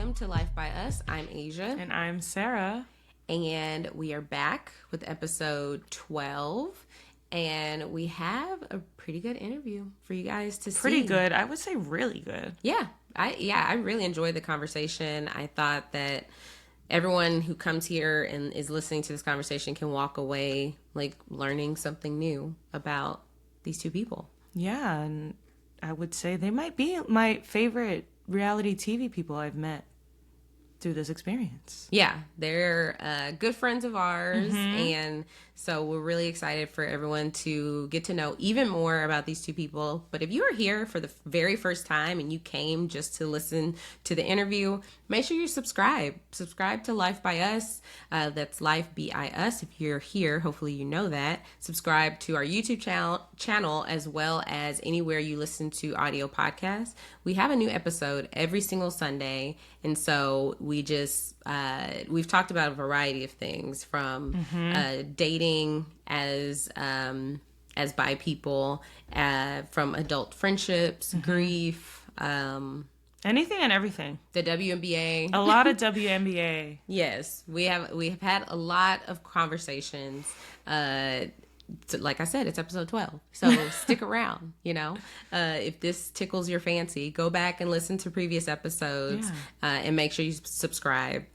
welcome to Life by Us. I'm Aysha. And I'm Sarah. And we are back with episode 12. And we have a pretty good interview for you guys to see. Pretty good. I would say really good. Yeah. I really enjoyed the conversation. I thought that everyone who comes here and is listening to this conversation can walk away like learning something new about these two people. Yeah, and I would say they might be my favorite reality TV people I've met through this experience. Yeah, they're good friends of ours, and so we're really excited for everyone to get to know even more about these two people. But if you are here for the very first time and you came just to listen to the interview, make sure you subscribe. Subscribe to Life by Us. That's Life BIUS. If you're here, hopefully you know that. Subscribe to our YouTube channel as well as anywhere you listen to audio podcasts. We have a new episode every single Sunday, and so we just we've talked about a variety of things from dating as bi people, from adult friendships, grief, anything and everything. the WNBA. A lot of WNBA. Yes, we have had a lot of conversations. Like I said, it's episode 12, so stick around. If this tickles your fancy, go back and listen to previous episodes, and make sure you subscribe.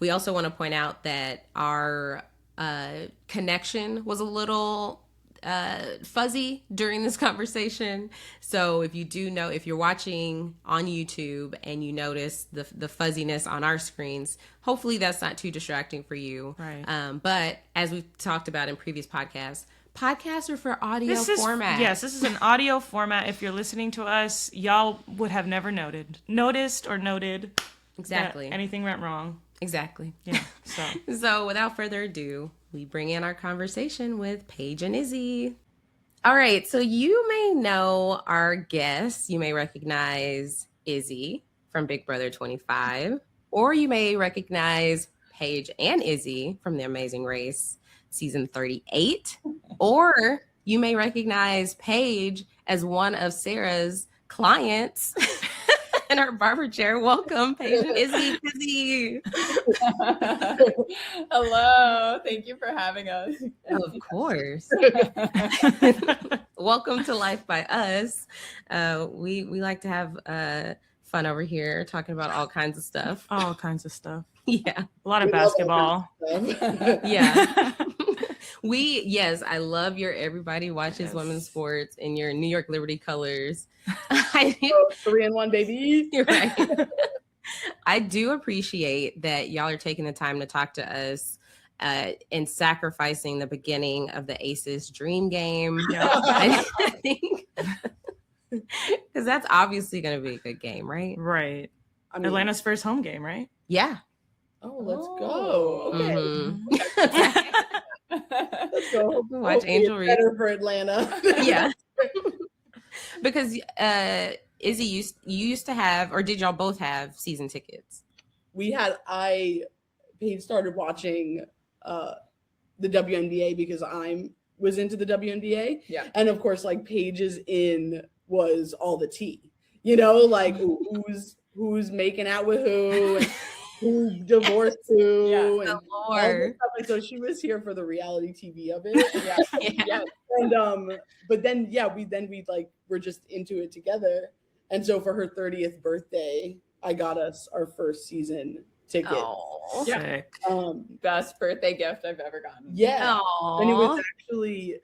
We also want to point out that our connection was a little fuzzy during this conversation. So if you're watching on YouTube and you notice the fuzziness on our screens, hopefully that's not too distracting for you. Right. But as we've talked about in previous podcasts are for audio format. Yes, this is an audio format. If you're listening to us, y'all would have never noticed or noted Exactly. that anything went wrong. Exactly. Yeah. So without further ado, we bring in our conversation with Paige and Izzy. All right. So you may know our guests. You may recognize Izzy from Big Brother 25, or you may recognize Paige and Izzy from The Amazing Race season 38, or you may recognize Paige as one of Sarah's clients in her barber chair. Welcome, Paige and Izzy. Hello. Thank you for having us. Of course. Welcome to Life by Us. We like to have fun over here talking about all kinds of stuff. All kinds of stuff. Yeah. A lot of basketball. Yeah. Yes, I love your everybody watches women's sports in your New York Liberty colors. 3-in-1, baby. You're right. I do appreciate that y'all are taking the time to talk to us and sacrificing the beginning of the Aces dream game. Yeah. I think because that's obviously going to be a good game, right? Right. I mean, Atlanta's first home game, right? Yeah. Oh, let's go. Okay. Mhm. Let's go. Watch Hopefully Angel it's Reese. better for Atlanta. Yeah. Because Izzy, you used to have, or did y'all both have season tickets? Paige started watching the WNBA because I was into the WNBA. Yeah. And of course, like Paige's in was all the tea. Like who's making out with who and who divorced who. Yeah. And The all this lore. stuff. And so she was here for the reality TV of it. Yeah. Yeah. And but then we like were just into it together. And so for her 30th birthday, I got us our first season ticket. Oh. Yeah. Sick. Best birthday gift I've ever gotten. Yeah. Aww. And it was actually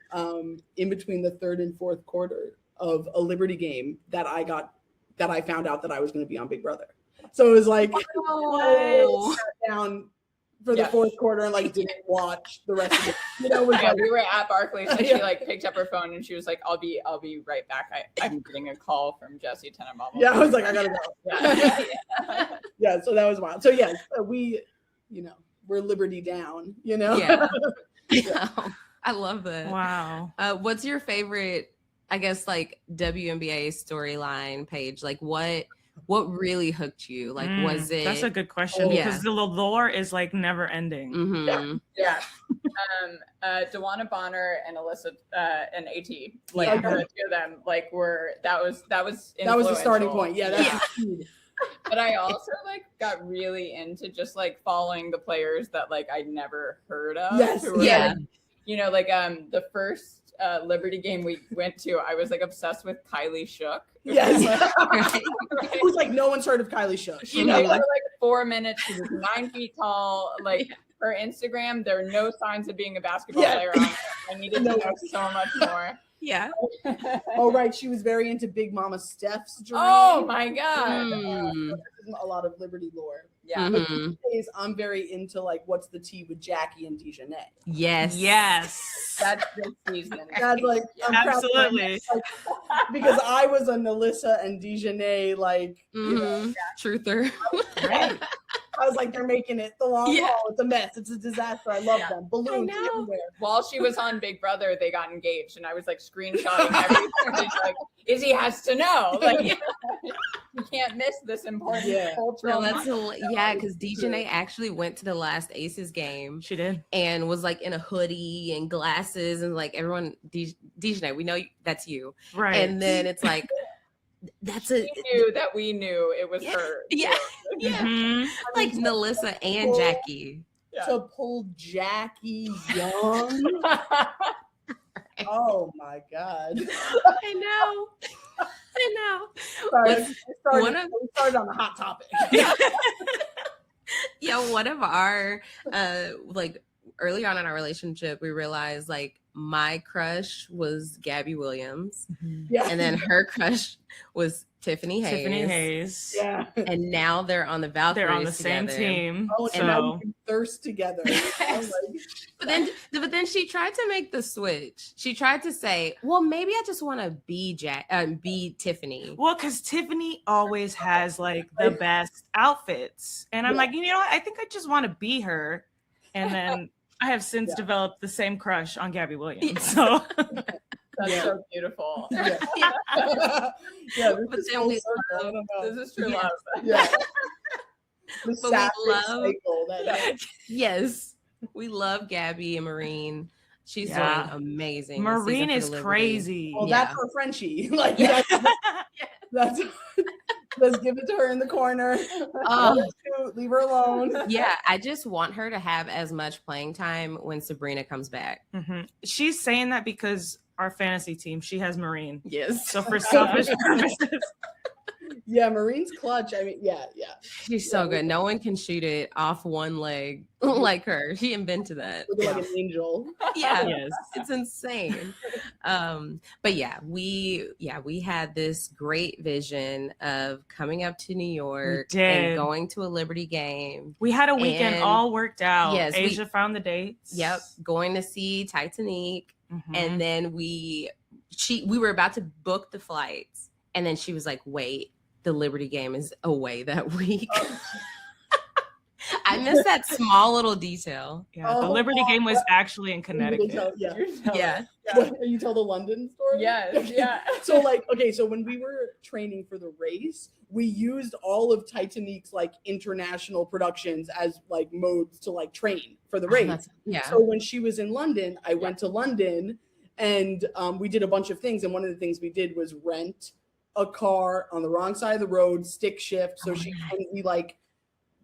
in between the third and fourth quarter of a Liberty game that I found out that I was going to be on Big Brother. So it was like I sat down for the fourth quarter and like didn't watch the rest of it. It was like, We were at Barclays and she like picked up her phone and she was like, I'll be right back. I'm getting a call from Jesse Tenenbaum. yeah, I was like, I gotta go. Yeah. Yeah, so that was wild. So yes, we, we're Liberty down, Yeah. I love that. Wow. What's your favorite, I guess, like WNBA storyline, Paige? Like what really hooked you? Like, was it? That's a good question Yeah. because the lore is like never ending. Mhm. Yeah. DeWanna Bonner and Alyssa and AT, like Yeah. the two of them, like that was That was the starting influential. point. Yeah, that's the seed. But I also like got really into just like following the players that like I'd never heard of. Yes. Who were, Yeah. like, you know, like the first Liberty game we went to, I was like obsessed with Kylie Shook. Yes. Right. It was like no one's heard of Kylie Shook. She played for like 4 minutes. She was 9 feet tall. Like her Instagram, there are no signs of being a basketball player on it. I needed to know so much more. Yeah. Oh, right. She was very into Big Mama Steph's dream. Oh my God. A lot of Liberty lore. Yeah. But these days, I'm very into like what's the tea with Jackie and Dejanay. Yes. Yes. That's this season. That's like Absolutely. because I was a Nalissa and Dejanay like you know, Truther. Right. I was like, they're making it the long Yeah. haul. It's a mess. It's a disaster. I love them. Balloons I know. everywhere. While she was on Big Brother, they got engaged, and I was like screenshotting everything. It's like, Izzy has to know. Like, you can't miss this important cultural. No, that's because Dejanay actually went to the last Aces game. She did. And was like in a hoodie and glasses and like everyone. Dejanay, we know that's you. Right. And then it's like that's She knew that we knew it was her. Yeah. Yeah. Mhm. Like Nalissa and Jackie. To pull Jackie Young. Oh my God. I know. Sorry, One we started on a hot topic. Yeah, one of our like early on in our relationship, we realized like my crush was Gabby Williams, Yeah. and then her crush was Tiffany Hayes. Tiffany Hayes. Yeah. And now they're on the Valkyries. They're on the same together. team. Oh, and now we can thirst together. Yes. But then she tried to make the switch. She tried to say, "Well, maybe I just want to be Tiffany." Well, because Tiffany always has like the best outfits. And I'm like, you know what? I think I just want to be her. And then I have since developed the same crush on Gabby Williams. So That's so beautiful. Yeah, But then we This is true love. Yeah. The But we sapphic love- cycle that Yes, we love Gabby and Marine. She's Yeah. doing amazing. this Marine season for is the Liberty. crazy. well, Yeah. that's her Frenchie. Like that's let's give it to her in the corner. Leave her alone. Yeah, I just want her to have as much playing time when Sabrina comes back. Mhm. She's saying that because our fantasy team, she has Marine. Yes. So for selfish purposes. Yeah, Marine's clutch. I mean, yeah. She's so good. No one can shoot it off one leg like her. She invented that. Looking like an angel. Yeah. Yes. It's insane. But we had this great vision of coming up to New York did. and going to a Liberty game. We had a weekend And- all worked out. Yes, Asia found the dates. Yep. Going to see Titanic. Mhm. And then we were about to book the flights. And then she was like, wait, the Liberty game is away that week. I missed that small little detail. Yeah, the Liberty game was actually in Connecticut. Yeah. You tell the London story? Yes, yeah. So so when we were training for the race, we used all of Titanic's like international productions as like modes to like train for the race. Yeah. So when she was in London, I went to London and we did a bunch of things. And one of the things we did was rent a car on the wrong side of the road, stick shift. So we like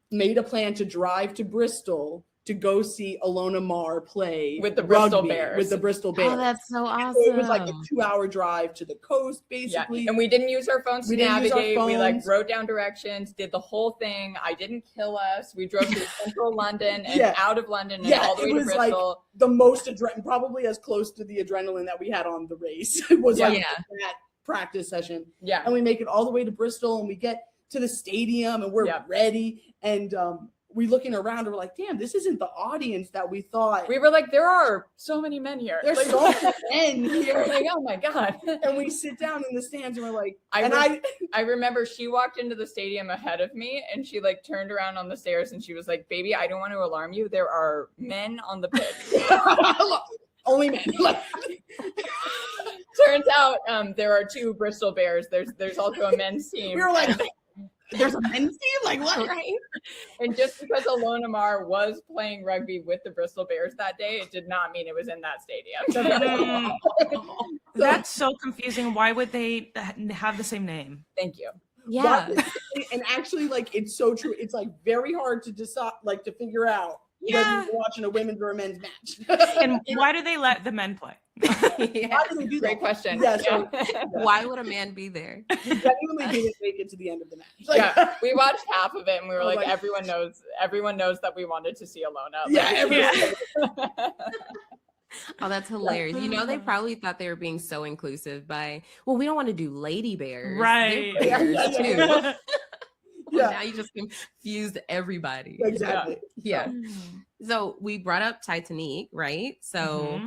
made a plan to drive to Bristol to go see Alona Marr play With the Bristol rugby Bears. With the Bristol Bears. Oh, that's so awesome. So it was like a 2-hour drive to the coast, Yeah. basically. And we didn't use our phones to We didn't use our navigate. We like phones. wrote down directions, did the whole thing. I didn't kill us. We drove to central London and Yeah. out of London and Yeah, all the it way to was, like, Bristol. The most probably as close to the adrenaline that we had on the race was like that practice session. Yeah. And we make it all the way to Bristol and we get to the stadium and we're ready. And we looking around and we're like, damn, this isn't the audience that we thought. We were like, there are so many men here. There's like, so many men here. like, oh my God. And we sit down in the stands and we're like, I remember she walked into the stadium ahead of me and she like turned around on the stairs and she was like, baby, I don't want to alarm you. There are men on the pitch. only men. Turns out there are 2 Bristol Bears. There's also a men's team. We were like, there's a men's team? Like what? Right. And just because Alona Marr was playing rugby with the Bristol Bears that day, it did not mean it was in that stadium. That's so confusing. Why would they have the same name? Thank you. Yeah. And actually, like, it's so true. It's like very hard to decide, like, to figure out whether you're watching a women's or a men's match. And why do they let the men play? Why do they do that? Great question. Yeah, so Why would a man be there? we genuinely didn't make it to the end of the match. Like, We watched half of it and we were I was like, like- everyone knows that we wanted to see Alona. Yeah, Like, everyone. Oh, that's hilarious. You know, they probably thought they were being so inclusive by, well, we don't want to do lady bears. Right. They're bears, Yeah, too. yeah. Well, now you just confused everybody. Exactly. Yeah. So we brought up Titanic, right? So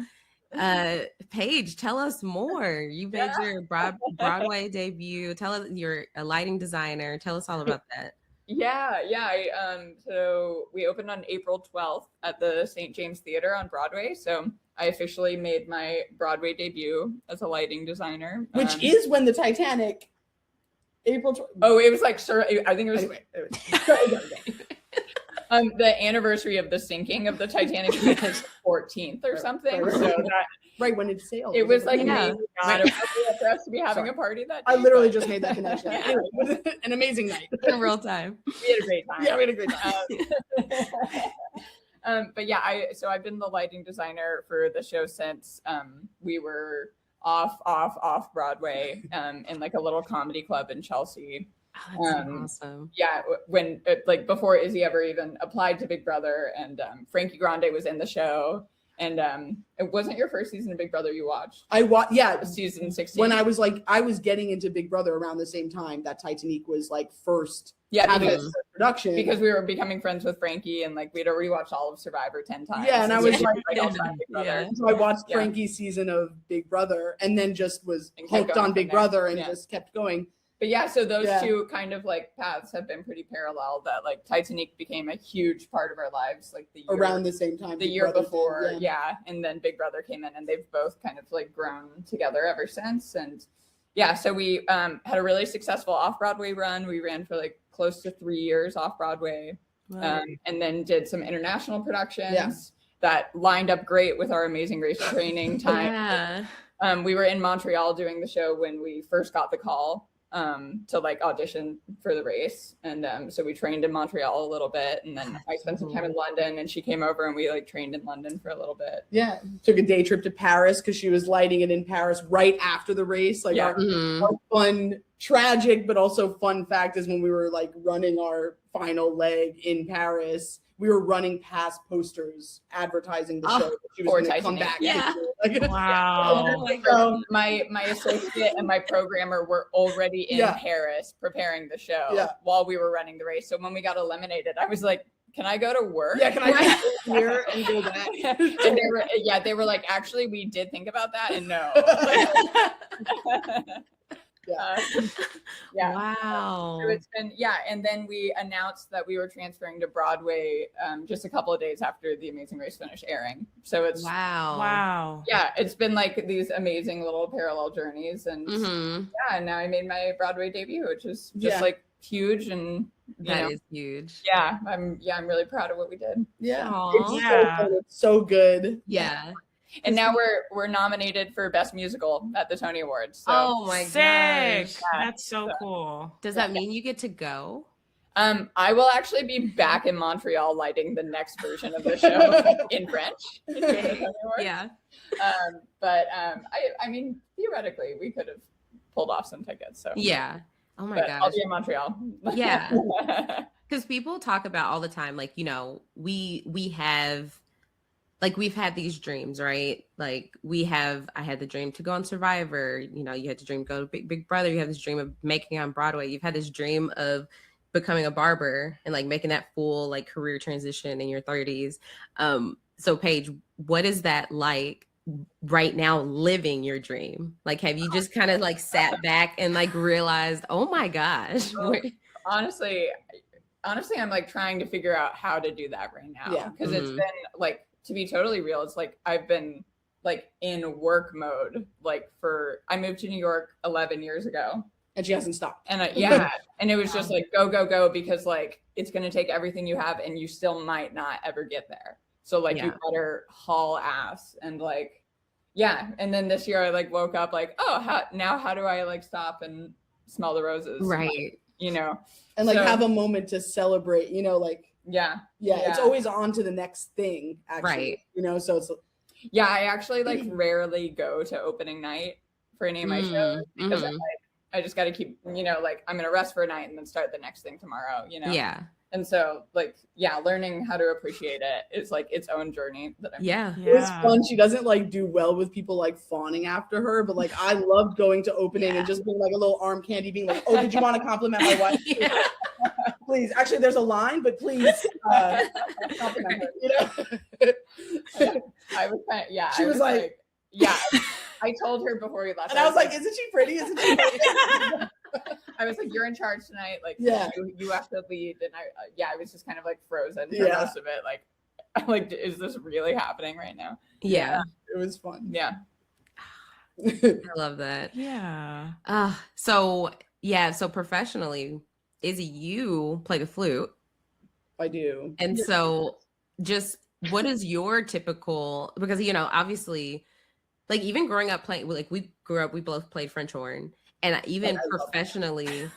Paige, tell us more. You made your Broadway debut. Tell us, you're a lighting designer. Tell us all about that. Yeah. So we opened on April 12th at the St. James Theater on Broadway. So I officially made my Broadway debut as a lighting designer. Which is when the Titanic, April. Oh, it was like, I think it was Anyway. the anniversary of the sinking of the Titanic was 14th or something. Right. So that, Right when it sailed. it was like Yeah. maybe not appropriate for us to be having Sorry. a party that day. I literally but just made that connection. Anyway, it was an amazing night. In real time. we had a great time. Yeah, we had a great time. But yeah, I've been the lighting designer for the show since we were off Broadway in like a little comedy club in Chelsea. Oh, that's so awesome. Yeah, when like before Izzy ever even applied to Big Brother, and Frankie Grande was in the show. And it wasn't your first season of Big Brother you watched? Season 16. When I was getting into Big Brother around the same time that Titanic was like first having because, its production. because we were becoming friends with Frankie, and like we'd already watched all of Survivor 10 times. Yeah, and I was like, all time Big Brother. Yeah. So I watched Yeah. Frankie's season of Big Brother and then just was And kept hooked going on from Big there. Brother and Yeah. just kept going. But yeah, so those Yeah. two kind of like paths have been pretty parallel. That like Titanic became a huge part of our lives, like the year, Around the same time. the Big year Brother did, before, yeah. yeah. And then Big Brother came in, and they've both kind of like grown together ever since. And yeah, so we had a really successful off-Broadway run. We ran for like close to 3 years off-Broadway, and then did some international productions that lined up great with our Amazing Race training time. Yeah. We were in Montreal doing the show when we first got the call to like audition for the race, and so we trained in Montreal a little bit, and then I spent some time in London, and she came over and we like trained in London for a little bit. Yeah. Took a day trip to Paris because she was lighting it in Paris right after the race. Like Yeah. our fun, tragic, but also fun fact is when we were like running our final leg in Paris, we were running past posters advertising the show. That she was for going to come Titanic. back. Yeah. Like, Wow. My associate and my programmer were already in Paris preparing the show while we were running the race. So when we got eliminated, I was like, "Can I go to work? yeah, can I just sit here and go back? And they were like, "Actually, we did think about that, and no." Yeah. Wow. So it's been and then we announced that we were transferring to Broadway just a couple of days after The Amazing Race finished airing. So it's Wow. yeah, it's been like these amazing little parallel journeys, and and now I made my Broadway debut, which is just like huge, and That is huge. yeah, I'm really proud of what we did. Yeah. Aw. It's so good. It's so good. Yeah. And now we're nominated for Best Musical at the Tony Awards. So Oh my Sick. gosh. That's so cool. Does that mean you get to go? I will actually be back in Montreal lighting the next version of the show in French. during the Tony Awards. Yeah. But I mean, theoretically, we could have pulled off some tickets. So Yeah. Oh my but gosh. I'll be in Montreal. Yeah. Because people talk about all the time, like, you know, we have, like, we've had these dreams, right? Like, I had the dream to go on Survivor. You know, you had the dream to go to Big Brother. You have this dream of making it on Broadway. You've had this dream of becoming a barber and like making that full like career transition in your 30s. So Paige, what is that like right now, living your dream? Like, have you just kind of like sat back and like realized, oh my gosh? Honestly, I'm like trying to figure out how to do that right now. Yeah. Because it's been like, to be totally real, it's like I've been like in work mode. Like I moved to New York 11 years ago. And she hasn't stopped. And and it was just like, go, because like, it's going to take everything you have and you still might not ever get there. So like, you better haul ass and like, And then this year I like woke up like, oh, how do I like stop and smell the roses? Right. you know, and like so, have a moment to celebrate, you know, like yeah, it's always on to the next thing, actually, Right. you know, so it's yeah, I actually like rarely go to opening night for any of my shows because I'm like, I just got to keep, you know, like I'm going to rest for a night and then start the next thing tomorrow, you know? Yeah. And so like, yeah, learning how to appreciate it is like its own journey that I'm It was fun. She doesn't like do well with people like fawning after her, but like I loved going to opening and just being like a little arm candy, being like, oh, did you want to compliment my wife? Please. Actually, there's a line, but please compliment her, you know? I was kind of, yeah. She was like, yeah. I told her before we left. And I was like, isn't she pretty? Isn't she pretty? I was like, you're in charge tonight. Like, you have to lead. And I was just kind of like frozen for most of it. Like, I'm like, is this really happening right now? Yeah. It was fun. Yeah. I love that. Yeah. So professionally, Izzy, you play the flute. I do. And so just what is your typical, because, you know, obviously, like even growing up playing, like we both played French horn, and even professionally.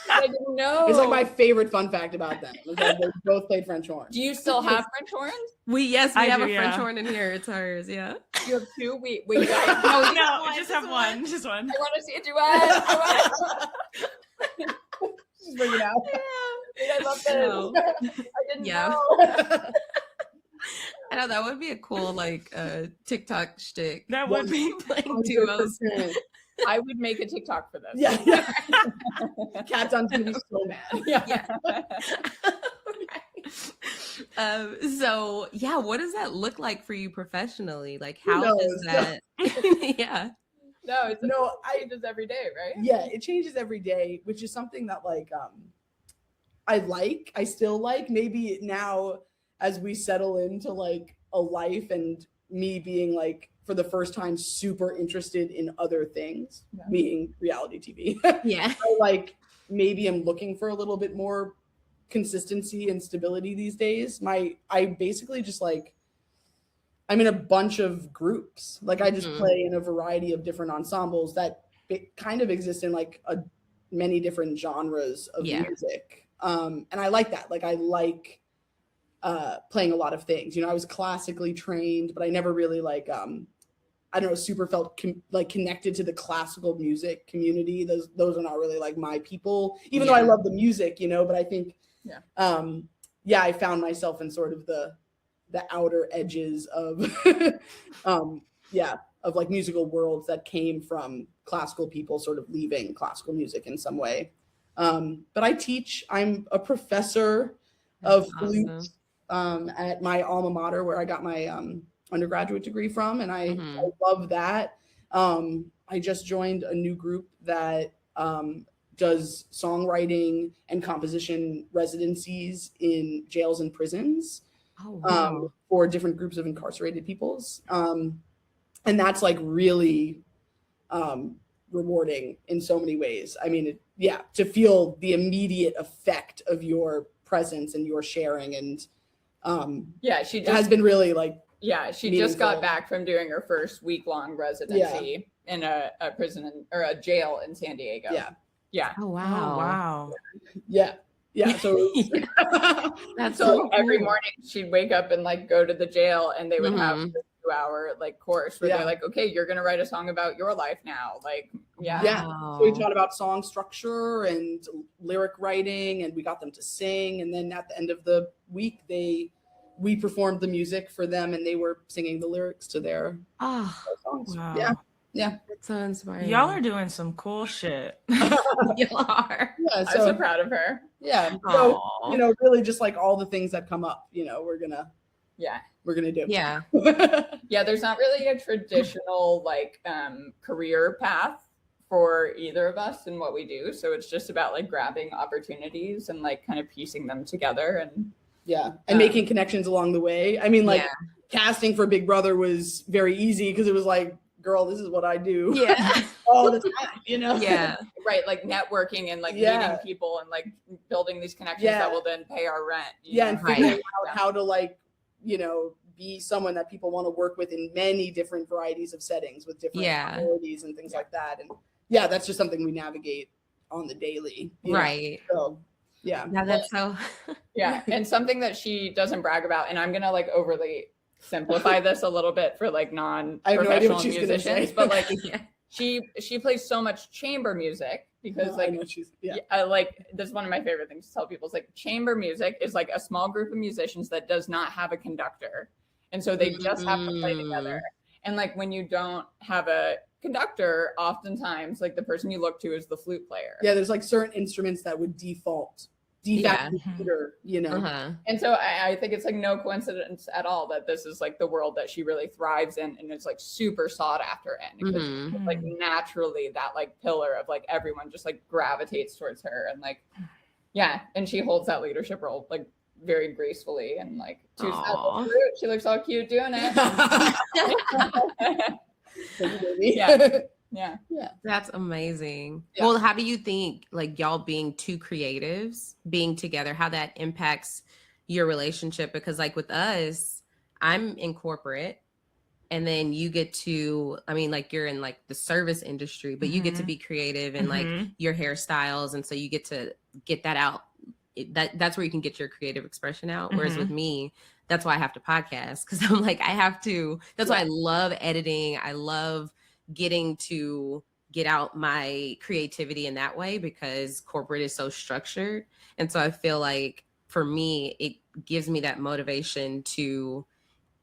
I didn't know. It's like my favorite fun fact about them. They both played French horn. Do you still have French horns? We have a French horn in here. It's ours, yeah. You have two? Wait. No, just have one. Just one. I want to see a duet. Just bring it out. Yeah. I love this. I didn't know. I know that would be a cool like TikTok shtick. That would be playing duos. I would make a TikTok for this. Yeah. Cat Dun's gonna be so mad. Yeah. So yeah, what does that look like for you professionally? Like how does that? Yeah. No, it changes every day, right? Yeah, it changes every day, which is something that like I still like. Maybe now as we settle into like a life and me being like for the first time super interested in other things, being reality TV. Yeah. I like maybe I'm looking for a little bit more consistency and stability these days. I basically just like I'm in a bunch of groups. Like I just play in a variety of different ensembles that kind of exist in like many different genres of music. And I like that. Like I like playing a lot of things. You know, I was classically trained, but I never really like I don't know, super felt connected to the classical music community. Those are not really like my people, even though I love the music, you know, but I think I found myself in sort of the outer edges of of like musical worlds that came from classical people sort of leaving classical music in some way. But I teach. I'm a professor of flute at my alma mater where I got my undergraduate degree from, and I love that. I just joined a new group that does songwriting and composition residencies in jails and prisons for different groups of incarcerated peoples. And that's like really rewarding in so many ways. I mean, to feel the immediate effect of your presence and your sharing and she has been really like she just got back from doing her first week-long residency in a prison or a jail in San Diego. Oh wow. So that's so every morning she'd wake up and like go to the jail, and they would have this 2-hour like course where they're like, okay, you're gonna write a song about your life now. Like so we taught about song structure and lyric writing, and we got them to sing, and then at the end of the week we performed the music for them, and they were singing the lyrics to their songs. Wow. Yeah. That's so inspiring. Y'all are doing some cool shit. Y'all are. Yeah, I'm so proud of her. Yeah. So, you know, really just like all the things that come up, you know, we're gonna do. Yeah. There's not really a traditional like career path for either of us in what we do. So it's just about like grabbing opportunities and like kind of piecing them together and making connections along the way. I mean, like casting for Big Brother was very easy because it was like, girl, this is what I do. All the time, you know? Right. Like networking and like meeting people and like building these connections that will then pay our rent. And figuring out how to like, you know, be someone that people want to work with in many different varieties of settings with different priorities and things like that. And that's just something we navigate on the daily. You know? Right. So yeah. Now that's so. Yeah. And something that she doesn't brag about, and I'm gonna like overly simplify this a little bit for like I have no idea what non-professional she's gonna musicians, say. but like Yeah. she plays so much chamber music because I like know she's like that's one of my favorite things to tell people. It's like chamber music is like a small group of musicians that does not have a conductor, and so they just have to play together. And like when you don't have a conductor, oftentimes like the person you look to is the flute player. Yeah, there's like certain instruments that would default computer, you know. And so I think it's like no coincidence at all that this is like the world that she really thrives in and is like super sought after in, because like naturally that like pillar of like everyone just like gravitates towards her, and like yeah, and she holds that leadership role like very gracefully, and like she looks all cute doing it. Yeah. That's amazing. Yeah. Well, how do you think like y'all being two creatives being together, how that impacts your relationship? Because like with us, I'm in corporate, and then you get to, I mean, like you're in like the service industry, but you get to be creative and like your hairstyles, and so you get to get that out. That's where you can get your creative expression out. Whereas with me, that's why I have to podcast, because I'm like, I have to. That's why I love editing. I love getting to get out my creativity in that way, because corporate is so structured. And so I feel like for me, it gives me that motivation to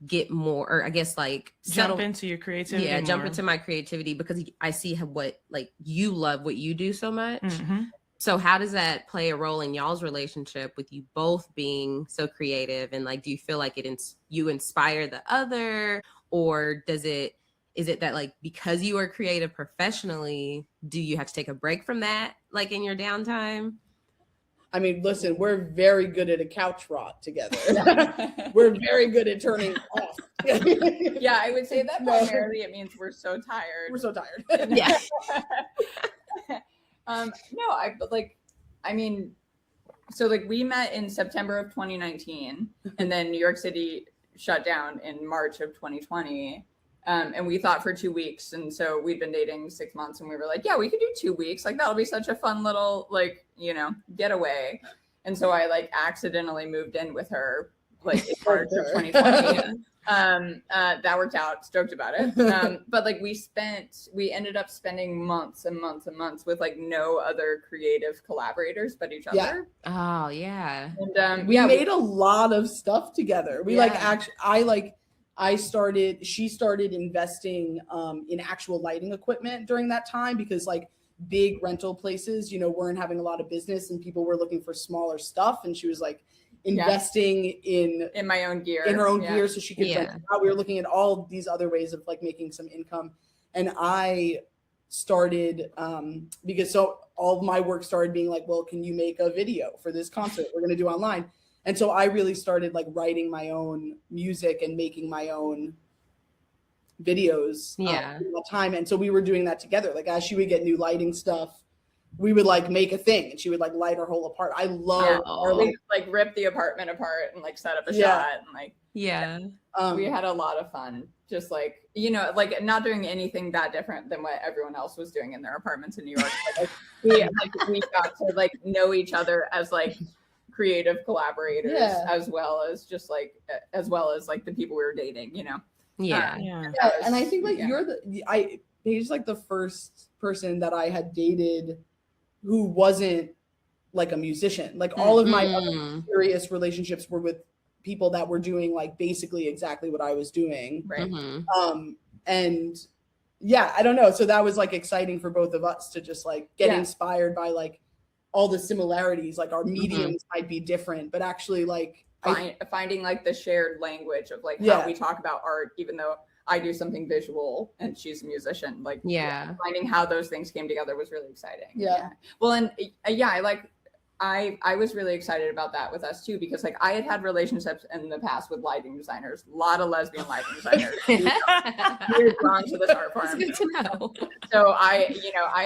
get more, or I guess like jump into your creativity. Yeah, jump into my creativity, because I see what like you love what you do so much. So how does that play a role in y'all's relationship with you both being so creative? And like, do you feel like you inspire the other, or is it that like because you are creative professionally, do you have to take a break from that like in your downtime? I mean, listen, we're very good at a couch rot together. We're very good at turning off. Yeah, I would say that primarily it means we're so tired. We're so tired. Yeah. So like we met in September of 2019, and then New York City shut down in March of 2020. And we thought for 2 weeks. And so we'd been dating 6 months, and we were like, yeah, we could do 2 weeks. Like, that'll be such a fun little, like, you know, getaway. And so I like accidentally moved in with her, like in March of 2020. That worked out, stoked about it. But like we ended up spending months and months and months with like no other creative collaborators but each other. Oh yeah. And we made a lot of stuff together. We she started investing in actual lighting equipment during that time, because like big rental places, you know, weren't having a lot of business and people were looking for smaller stuff. And she was like investing in my own gear, in her own gear, so she could rent it out. We were looking at all these other ways of like making some income. And I started because so all of my work started being like, well, can you make a video for this concert we're going to do online? And so I really started like writing my own music and making my own videos at that time. And so we were doing that together. Like as she would get new lighting stuff, we would like make a thing, and she would like light her whole apart. I love like rip the apartment apart and like set up a shot, and like we had a lot of fun. Just like, you know, like not doing anything that different than what everyone else was doing in their apartments in New York. we got to like know each other as like creative collaborators, as well as like the people we were dating, you know. And I think like Paige's like the first person that I had dated who wasn't like a musician. Like all of my other serious relationships were with people that were doing like basically exactly what I was doing. Right. And yeah, I don't know. So that was like exciting for both of us to just like get inspired by like all the similarities. Like our mediums might be different, but actually like finding like the shared language of like how we talk about art, even though I do something visual and she's a musician. Like finding how those things came together was really exciting. Well, and I was really excited about that with us too, because like I had relationships in the past with lighting designers, a lot of lesbian lighting designers. We were drawn to this art form. It's good to know. So I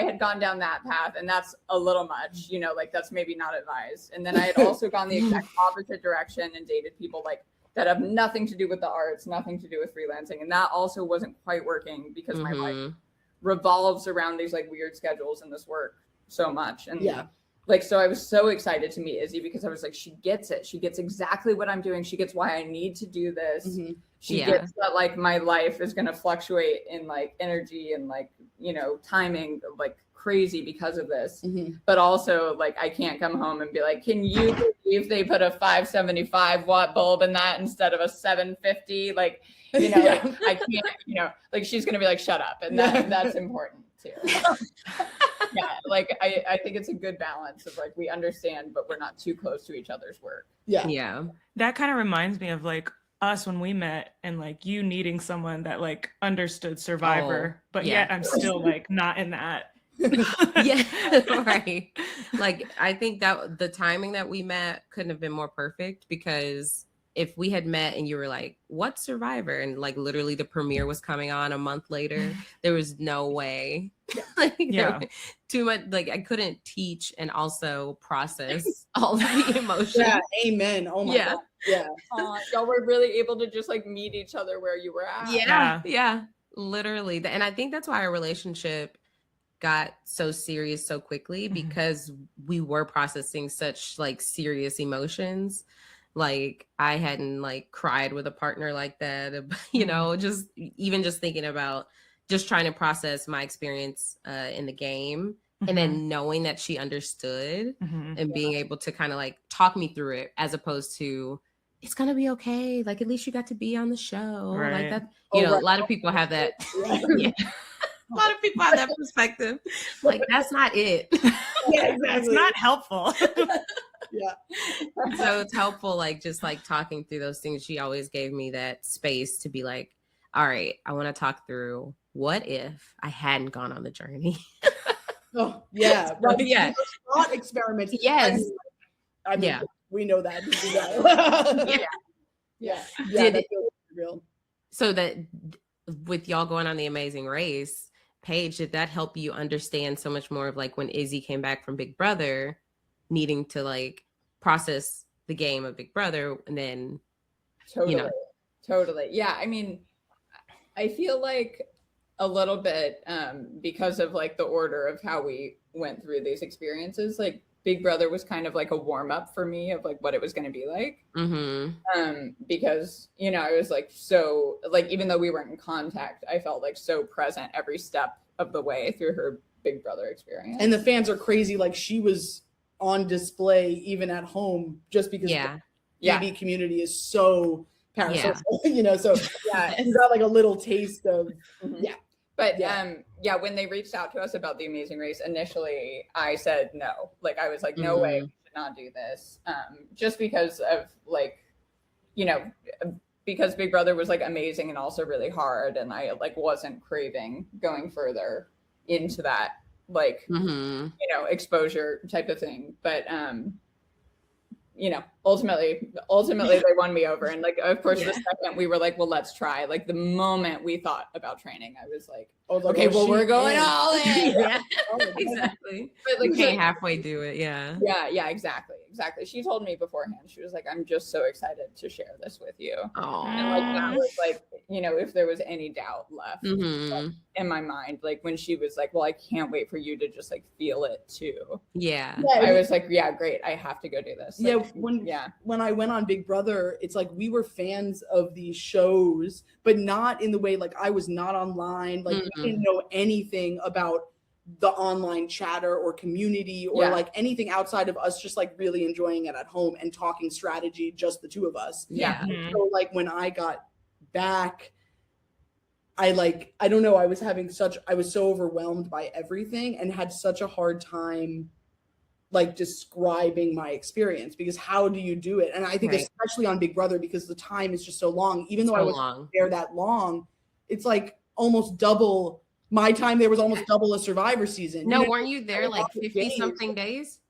had gone down that path, and that's a little much, you know, like that's maybe not advised. And then I had also gone the exact opposite direction and dated people like that have nothing to do with the arts, nothing to do with freelancing. And that also wasn't quite working because my life revolves around these like weird schedules and this work. so much. And Yeah. like, so I was so excited to meet Izzy because I was like, she gets it. She gets exactly what I'm doing. She gets why I need to do this. Mhm. She gets that like my life is going to fluctuate in like energy and like, you know, timing like crazy because of this. Mhm. But also like I can't come home and be like, can you believe they put a 575 watt bulb in that instead of a 750? Like, you know, like, I can't, you know, like she's going to be like, shut up. And that's important too. Yeah, like I think it's a good balance of like we understand, but we're not too close to each other's work. Yeah. That kind of reminds me of like us when we met and like you needing someone that like understood Survivor, but yet I'm still like not in that. Yeah, right. Like I think that the timing that we met couldn't have been more perfect, because if we had met and you were like, what's Survivor? And like literally the premiere was coming on a month later, there was no way. Like, too much, like I couldn't teach and also process all of the emotion. Yeah, amen. Oh my God. Yeah. Y'all were really able to just like meet each other where you were at. Yeah, literally. And I think that's why our relationship got so serious so quickly, because we were processing such like serious emotions. Like I hadn't like cried with a partner like that, you know, just even just thinking about just trying to process my experience in the game, and then knowing that she understood and being able to kind of like talk me through it, as opposed to it's gonna be okay, like at least you got to be on the show, like that, you know. A lot of people have that. A lot of people have that perspective. Like that's not it. Yeah, exactly. It's not helpful. Yeah. So it's helpful, like just like talking through those things. She always gave me that space to be like, all right, I want to talk through what if I hadn't gone on the journey. Oh yeah. Right. Yeah. Thought experiments. Yes. I mean, we know that. Yeah. Did that's real. So that with y'all going on The Amazing Race, Paige, did that help you understand so much more of like when Izzy came back from Big Brother, needing to like process the game of Big Brother, and then Totally. Yeah. I mean, I feel like a little bit because of like the order of how we went through these experiences, like Big Brother was kind of like a warm up for me of like what it was going to be like. Because, you know, I was like, so like, even though we weren't in contact, I felt like so present every step of the way through her Big Brother experience. And the fans are crazy. Like she was on display even at home, just because the BB community is so parasocial, you know, so you got like a little taste of But when they reached out to us about The Amazing Race, initially I said no. Like I was like, no way, we should not do this. Just because of like, you know, because Big Brother was like amazing and also really hard, and I like wasn't craving going further into that like you know, exposure type of thing. But you know, ultimately they won me over. And like, of course, the second we were like, well, let's try. Like the moment we thought about training, I was like, okay, well, we're going all in. Exactly. But like, you can't halfway do it. Yeah, exactly. She told me beforehand, she was like, I'm just so excited to share this with you. And like, that was like, you know, if there was any doubt left like, in my mind, like when she was like, well, I can't wait for you to just like feel it too. I was like, yeah, great, I have to go do this. Like, when I went on Big Brother, it's like we were fans of these shows, but not in the way, like I was not online, like we didn't know anything about the online chatter or community or like anything outside of us just like really enjoying it at home and talking strategy, just the two of us. So like when I got back, I don't know, I was so overwhelmed by everything and had such a hard time like describing my experience, because how do you do it? And I think especially on Big Brother, because the time is just so long, even though I wasn't there that long, it's like almost double my time. There was almost double a Survivor season. No, weren't you there like 50 something days?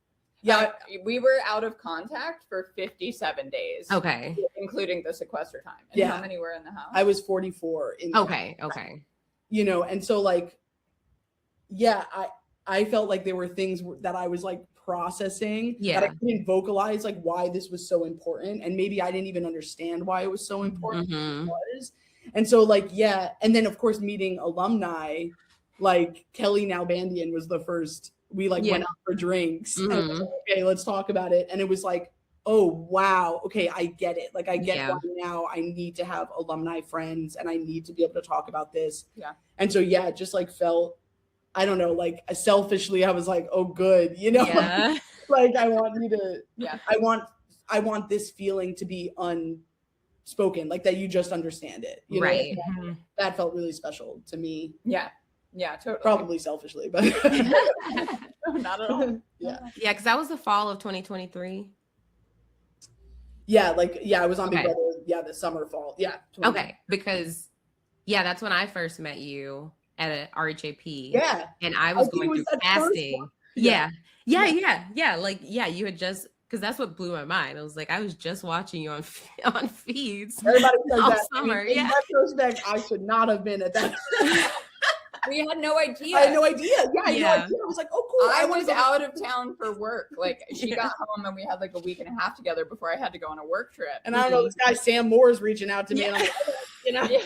Yeah, we were out of contact for 57 days. Okay. Including the sequester time. And how many were in the house? I was 44 in the house. You know, and so like, I felt like there were things that I was like processing that I couldn't vocalize, like why this was so important. And maybe I didn't even understand why it was so important. It was. And so like, and then of course meeting alumni, like Kelly Nalbandian was the first we like Yeah. went out for drinks. And I was Mhm. like, okay, let's talk about it. And it was like, oh wow, okay, I get it. Like I get Yeah. why now I need to have alumni friends and I need to be able to talk about this. Yeah. And so yeah, it just like felt, I don't know, like selfishly I was like, oh good, you know, Yeah. like I want you to, Yeah. I want this feeling to be unspoken, like that you just understand it, you know? Right. Mhm. That felt really special to me, Yeah. Yeah. Totally. probably selfishly, but Not at all. yeah. Yeah, because that was the fall of 2023. Yeah, like I was on Big Okay. Brother, yeah, the summer, fall. Yeah. Okay, because yeah, that's when I first met you at a RHAP. Yeah. And I was I think going it was through that first casting. one. Yeah. Like, yeah, you had just, because that's what blew my mind. I was like, I was just watching you on feeds. Everybody says All that. summer, I mean, in yeah. retrospect, I should not have been at that. We had no idea. I had no idea. Yeah, I had no Yeah. idea. I was like, oh, cool. I wanna was go- out of town for work. Like she Yeah. got home and we had like a week and a half together before I had to go on a work trip. And I don't know, this guy Sam Moore is reaching out to me, and I'm like, you know, Yeah.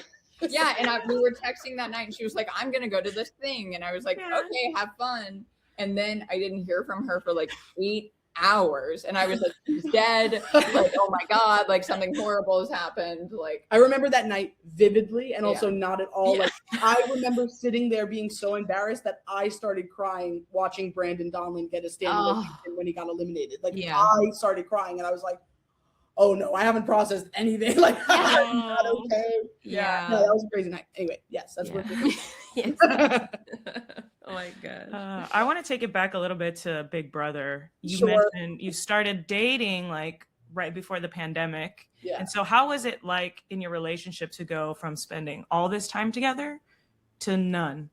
Yeah, and we were texting that night and she was like, I'm gonna go to this thing. And I was like, Yeah. okay, have fun. And then I didn't hear from her for like 8 hours. And I was like, she's dead. Like, oh my God, like something horrible has happened. Like I remember that night vividly, and also not at all. Yeah. Like I remember sitting there being so embarrassed that I started crying watching Brandon Donlin get a standing Oh. ovation when he got eliminated. Like Yeah. I started crying, and I was like, oh no, I haven't processed anything. Like I'm not okay. Yeah. No, that was a crazy night. Anyway, yes, that's what. Yes. Oh my god. I want to take it back a little bit to Big Brother. You Sure. mentioned you started dating like right before the pandemic. Yeah. And so how was it like in your relationship to go from spending all this time together to none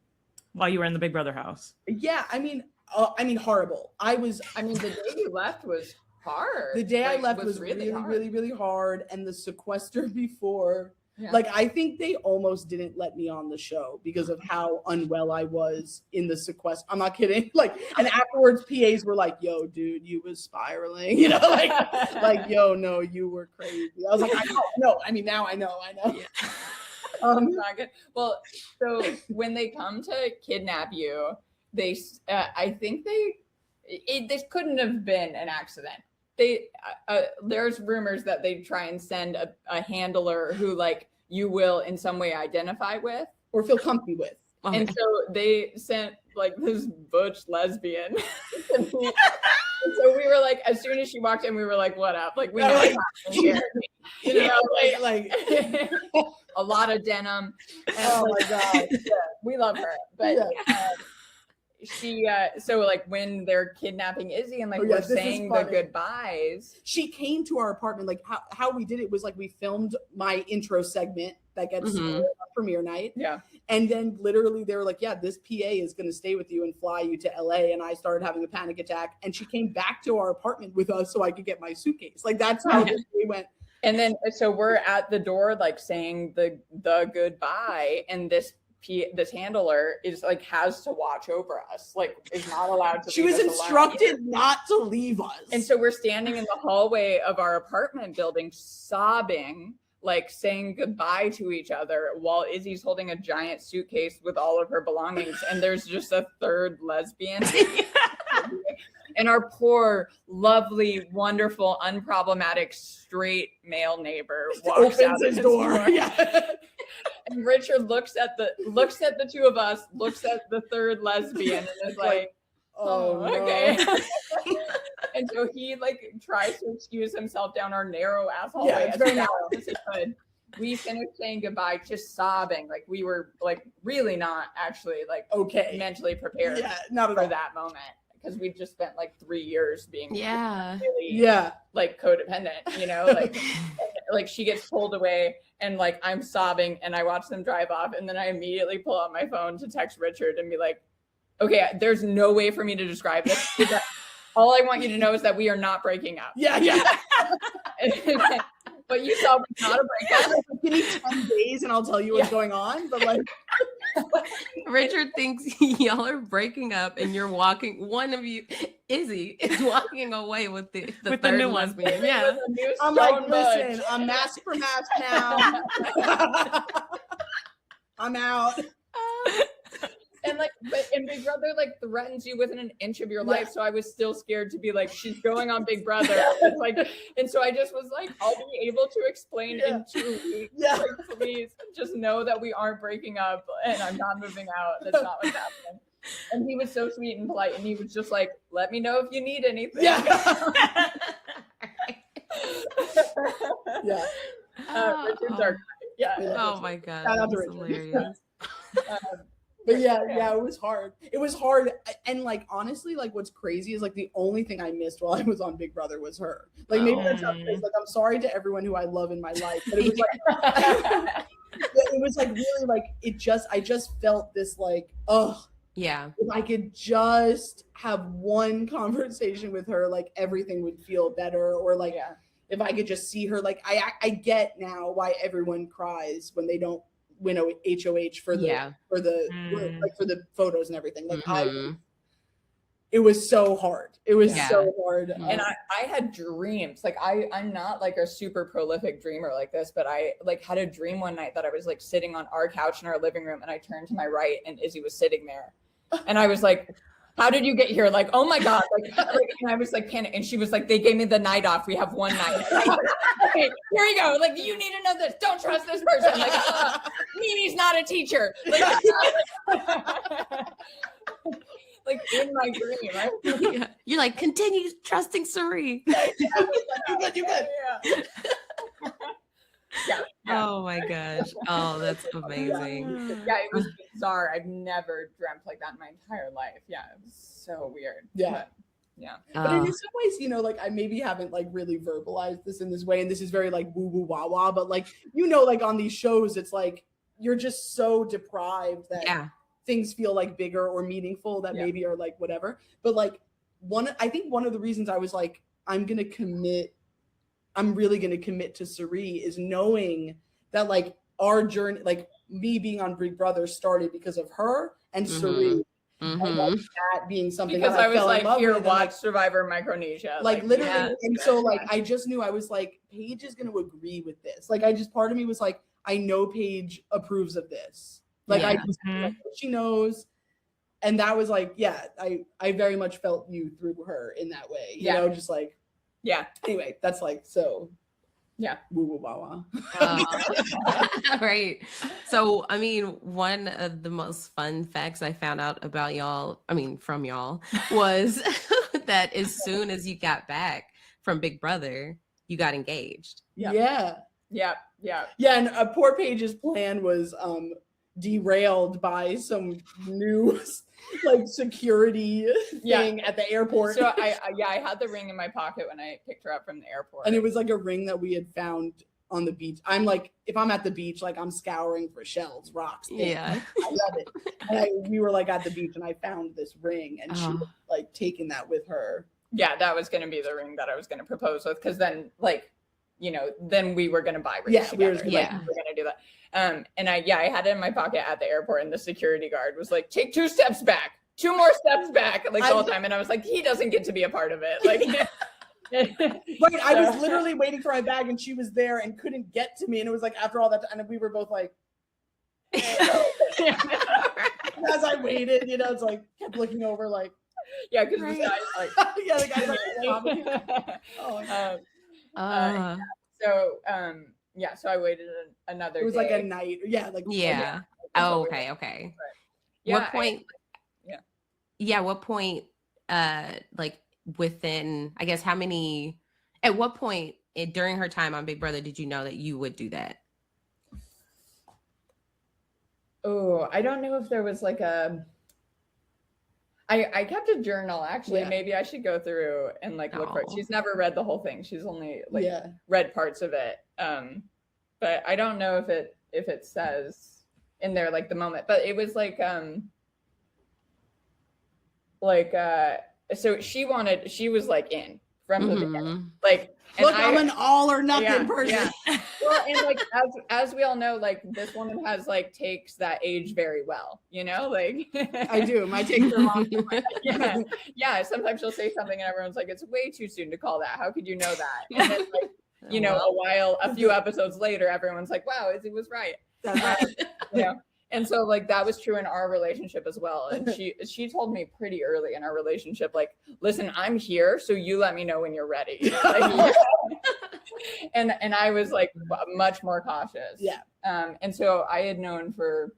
while you were in the Big Brother house? Yeah, I mean, horrible. I mean, the day you left was hard. The day I Like, left was really, really, really hard, and the sequester before. Yeah. Like, I think they almost didn't let me on the show because of how unwell I was in the sequester. I'm not kidding. Like, and afterwards, PAs were like, "Yo, dude, you was spiraling," you know, like, "Yo, no, you were crazy." I was like, "I know, no." I mean, now I know. Yeah. Not good. Well, so when they come to kidnap you, they, I think this couldn't have been an accident. There's rumors that they try and send a handler who like you will in some way identify with Or feel comfy with. Okay. and so they sent like this butch lesbian and so we were like, as soon as she walked in, we were like, what up, like we know what's happening here. You know, like a lot of denim and oh my god. we love her, but Yeah. she so like when they're kidnapping Izzy and like Oh, yeah, we're this is saying the funny. goodbyes. She came to our apartment. Like how we did it was like we filmed my intro segment that gets Mhm. on premiere night. Yeah. And then literally they were like, yeah, this PA is going to stay with you and fly you to LA. And I started having a panic attack. And she came back to our apartment with us so I could get my suitcase. Like that's how this day went. And then so we're at the door like saying the goodbye, and this handler is like has to watch over us, like is not allowed to She leave was us alone. instructed not to leave us. And so we're standing in the hallway of our apartment building sobbing, like saying goodbye to each other while Izzy's holding a giant suitcase with all of her belongings, and there's just a third lesbian. And our poor, lovely, wonderful, unproblematic, straight male neighbor walks out opens of his his door. Yeah. And Richard looks at the two of us, looks at the third lesbian, and is like, Oh, no. okay. And so he like tries to excuse himself down our narrow ass hallway Yeah, it's as very fast as he could. We finished saying goodbye, just sobbing, like we were like really not actually like Okay. mentally prepared Yeah, not at for all. that moment, because we just spent like 3 years being Yeah. really Yeah. like codependent, you know, like she gets pulled away and like I'm sobbing and I watch them drive off, and then I immediately pull out my phone to text Richard and be like, okay, there's no way for me to describe this. All I want you to know is that we are not breaking up. Yeah. Yeah. But you saw it's not a breakup. Give me 10 days and I'll tell you what's going on. But like, Richard thinks y'all are breaking up and you're walking. One of you, Izzy, is walking away with the With the third new one. lesbian. Yeah. I'm like, listen, I'm mask for mask now. I'm out. And like, and Big Brother like threatens you within an inch of your life. So I was still scared to be like, she's going on Big Brother. And like, and so I just was like, I'll be able to explain in 2 weeks. Like, please just know that we aren't breaking up and I'm not moving out. That's not what's happening. And he was so sweet and polite, and he was just like, let me know if you need anything. Richard Dark. Oh my God. That's hilarious. But yeah, it was hard. It was hard. And like, honestly, like what's crazy is like the only thing I missed while I was on Big Brother was her. Like maybe that's not crazy. Like I'm sorry to everyone who I love in my life, but it was like, it was like really like, I just felt this like, oh yeah, if I could just have one conversation with her, like everything would feel better. Or like, if I could just see her, like I get now why everyone cries when they don't win HOH for the for the photos and everything. Like it was so hard. It was so hard. And I had dreams. Like I'm not like a super prolific dreamer like this, but I like had a dream one night that I was like sitting on our couch in our living room, and I turned to my right and Izzy was sitting there. And I was like, how did you get here? Like, oh my God. Like and I was like panicked. And she was like, they gave me the night off. We have one night. Okay, here you go. Like, you need to know this. Don't trust this person. Like, Mimi's not a teacher. Like, like in my dream. Right? You're like, continue trusting Suri. You good. Oh my gosh. Oh, that's amazing. Yeah, it was bizarre. I've never dreamt like that in my entire life. Yeah, it was so weird. But in some ways, you know, like I maybe haven't like really verbalized this in this way, and this is very like woo woo wah wah, but like, you know, like on these shows, it's like you're just so deprived that things feel like bigger or meaningful that maybe are like whatever. But like I think one of the reasons I was like, I'm really going to commit to Suri is knowing that like our journey, like me being on Big Brother started because of her and Suri. And like that being something because that I was like, here, watch like, Survivor Micronesia. Like literally. And so like, I just knew, I was like, Paige is going to agree with this. Like, part of me was like, I know Paige approves of this. Like I just like, she knows. And that was like, I very much felt you through her in that way, you know, just like, anyway, that's like, so woo woo wah wah. Right. So I mean, one of the most fun facts I found out about from y'all was that as soon as you got back from Big Brother, you got engaged. Yeah. And poor Paige's plan was derailed by some new like security thing at the airport. So I had the ring in my pocket when I picked her up from the airport, and it was like a ring that we had found on the beach. I'm like, if I'm at the beach, like I'm scouring for shells, rocks, things. I love it. And we were like at the beach, and I found this ring, and she was like taking that with her. That was going to be the ring that I was going to propose with, because then like, you know, then we were going to buy rings together. We were going to do that. And I had it in my pocket at the airport, and the security guard was like, take 2 steps back, 2 more steps back, like the whole time. And I was like, he doesn't get to be a part of it. Like, right. I was literally waiting for my bag, and she was there and couldn't get to me. And it was like, after all that time, and we were both like, as I waited, you know, it's like, kept looking over like, because the guy's like, the guy's like, so I waited another day. It was like a night. Oh, okay. What point? What point? Like within, I guess, at what point during her time on Big Brother did you know that you would do that? Oh, I don't know if there was like I kept a journal, actually. Maybe I should go through and like look for it. She's never read the whole thing. She's only like read parts of it. But I don't know if it says in there like the moment. But it was like so she was like in from the beginning. Like, look, I'm an all or nothing person. Well, and like as we all know, like this woman has like takes that age very well, you know, like I do. My takes are long. Sometimes she'll say something and everyone's like, it's way too soon to call that. How could you know that? And then like, you know, a few episodes later, everyone's like, wow, Izzy was right. That's right. You know? And so like that was true in our relationship as well. And she told me pretty early in our relationship, like, listen, I'm here, so you let me know when you're ready. Like, and I was like much more cautious. Yeah. And so I had known for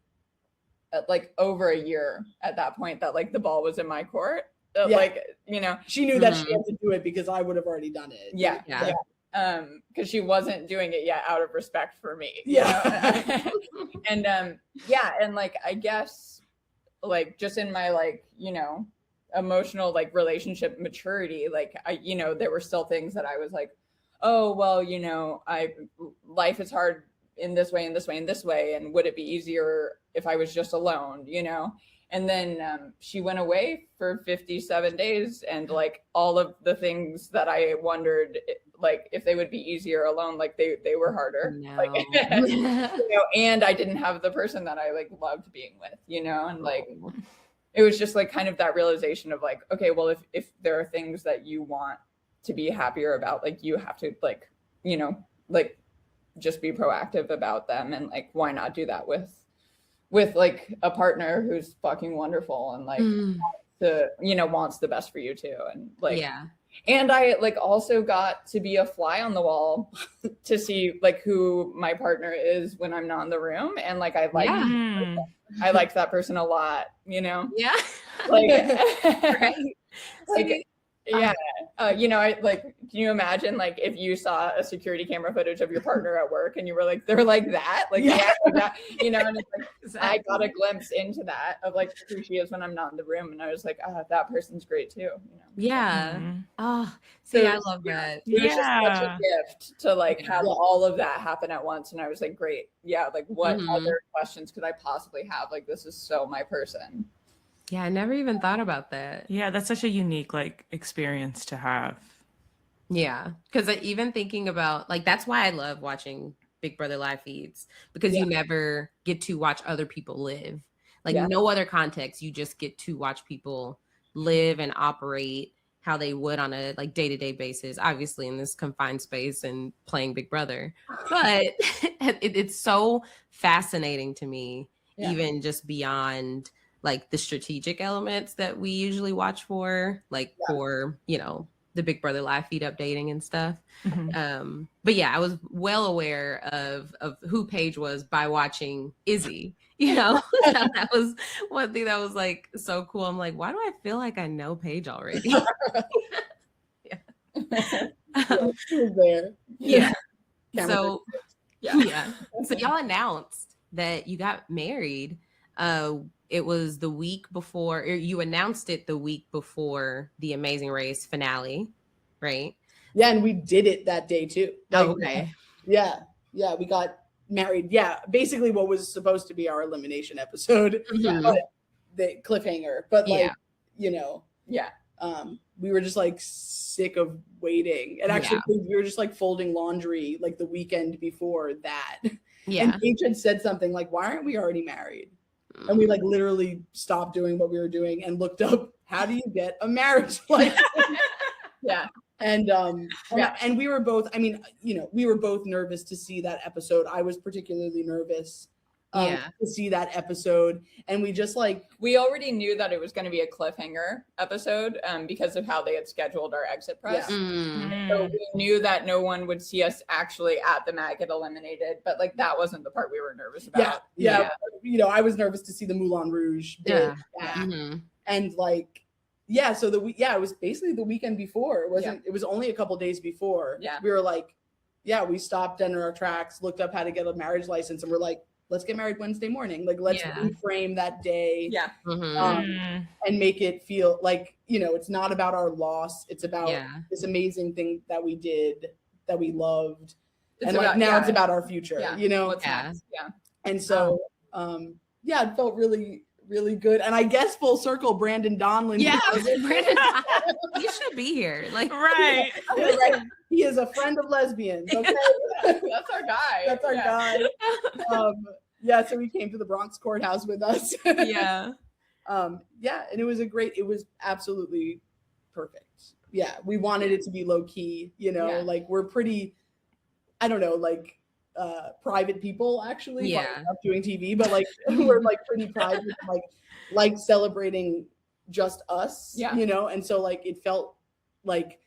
like over a year at that point that like the ball was in my court. Like, you know, she knew that she had to do it because I would have already done it. Yeah. Because she wasn't doing it yet out of respect for me. You know? And and like I guess like just in my like, you know, emotional like relationship maturity, like I, you know, there were still things that I was like, oh well, you know, life is hard in this way and this way and this way, and would it be easier if I was just alone, you know? And then she went away for 57 days, and like all of the things that I wondered like if they would be easier alone, like they were harder. No. Like, you know, and I didn't have the person that I like loved being with, you know, and like it was just like kind of that realization of like, okay, well, if there are things that you want to be happier about, like you have to like, you know, like just be proactive about them, and like why not do that with like a partner who's fucking wonderful and like you know, wants the best for you too. And like and I like also got to be a fly on the wall to see like who my partner is when I'm not in the room, and like I liked that person a lot, you know. Like Right. like you know, I like, can you imagine like if you saw a security camera footage of your partner at work and you were like, they're like that, like that, you know? And it's like I got a glimpse into that of like who she is when I'm not in the room, and I was like, that person's great too, you know? Oh, see, So, I love that. It was just such a gift to like have all of that happen at once, and I was like, great, like what other questions could I possibly have? Like this is so my person. Yeah, I never even thought about that. Yeah, that's such a unique like experience to have. Yeah, because even thinking about like that's why I love watching Big Brother live feeds, because you never get to watch other people live. Like no other context, you just get to watch people live and operate how they would on a like day-to-day basis, obviously in this confined space and playing Big Brother. But it's so fascinating to me, even just beyond like the strategic elements that we usually watch for, like for, you know, the Big Brother live feed updating and stuff. But yeah, I was well aware of who Paige was by watching Izzy, you know. That was one thing that was like so cool. I'm like, why do I feel like I know Paige already? She was there. So so y'all announced that you got married. It was the week before, or you announced it the week before the Amazing Race finale, right? Yeah, and we did it that day too. Like, okay. Yeah, we got married. Yeah, basically what was supposed to be our elimination episode, but the cliffhanger. But like, you know, we were just like sick of waiting, and actually we were just like folding laundry like the weekend before that. And Paige had said something like, "Why aren't we already married?" And we like literally stopped doing what we were doing and looked up, how do you get a marriage license? And we were both, I mean, you know, we were both nervous to see that episode. I was particularly nervous to see that episode. And we just like, we already knew that it was going to be a cliffhanger episode because of how they had scheduled our exit press. So we knew that no one would see us actually at the mat get eliminated, but like that wasn't the part we were nervous about. You know, I was nervous to see the Moulin Rouge back. And like, so it was basically the weekend before. It wasn't, it was only a couple days before. We were like, we stopped dead in our tracks, looked up how to get a marriage license, and we're like, let's get married Wednesday morning. Like, let's reframe that day and make it feel like, you know, it's not about our loss. It's about this amazing thing that we did, that we loved. It's and about, like now it's about our future, you know? And so, it felt really, really good. And I guess full circle, Brandon Donlin. Brandon, you should be here. Like, right. He is a friend of lesbians. Okay. That's our guy. That's our guy. So he came to the Bronx courthouse with us. And it was it was absolutely perfect. We wanted it to be low key, you know, like we're pretty, I don't know, like private people actually. Yeah. Like, not doing TV, but like we're like pretty private, like celebrating just us, Yeah. you know. And so like it felt like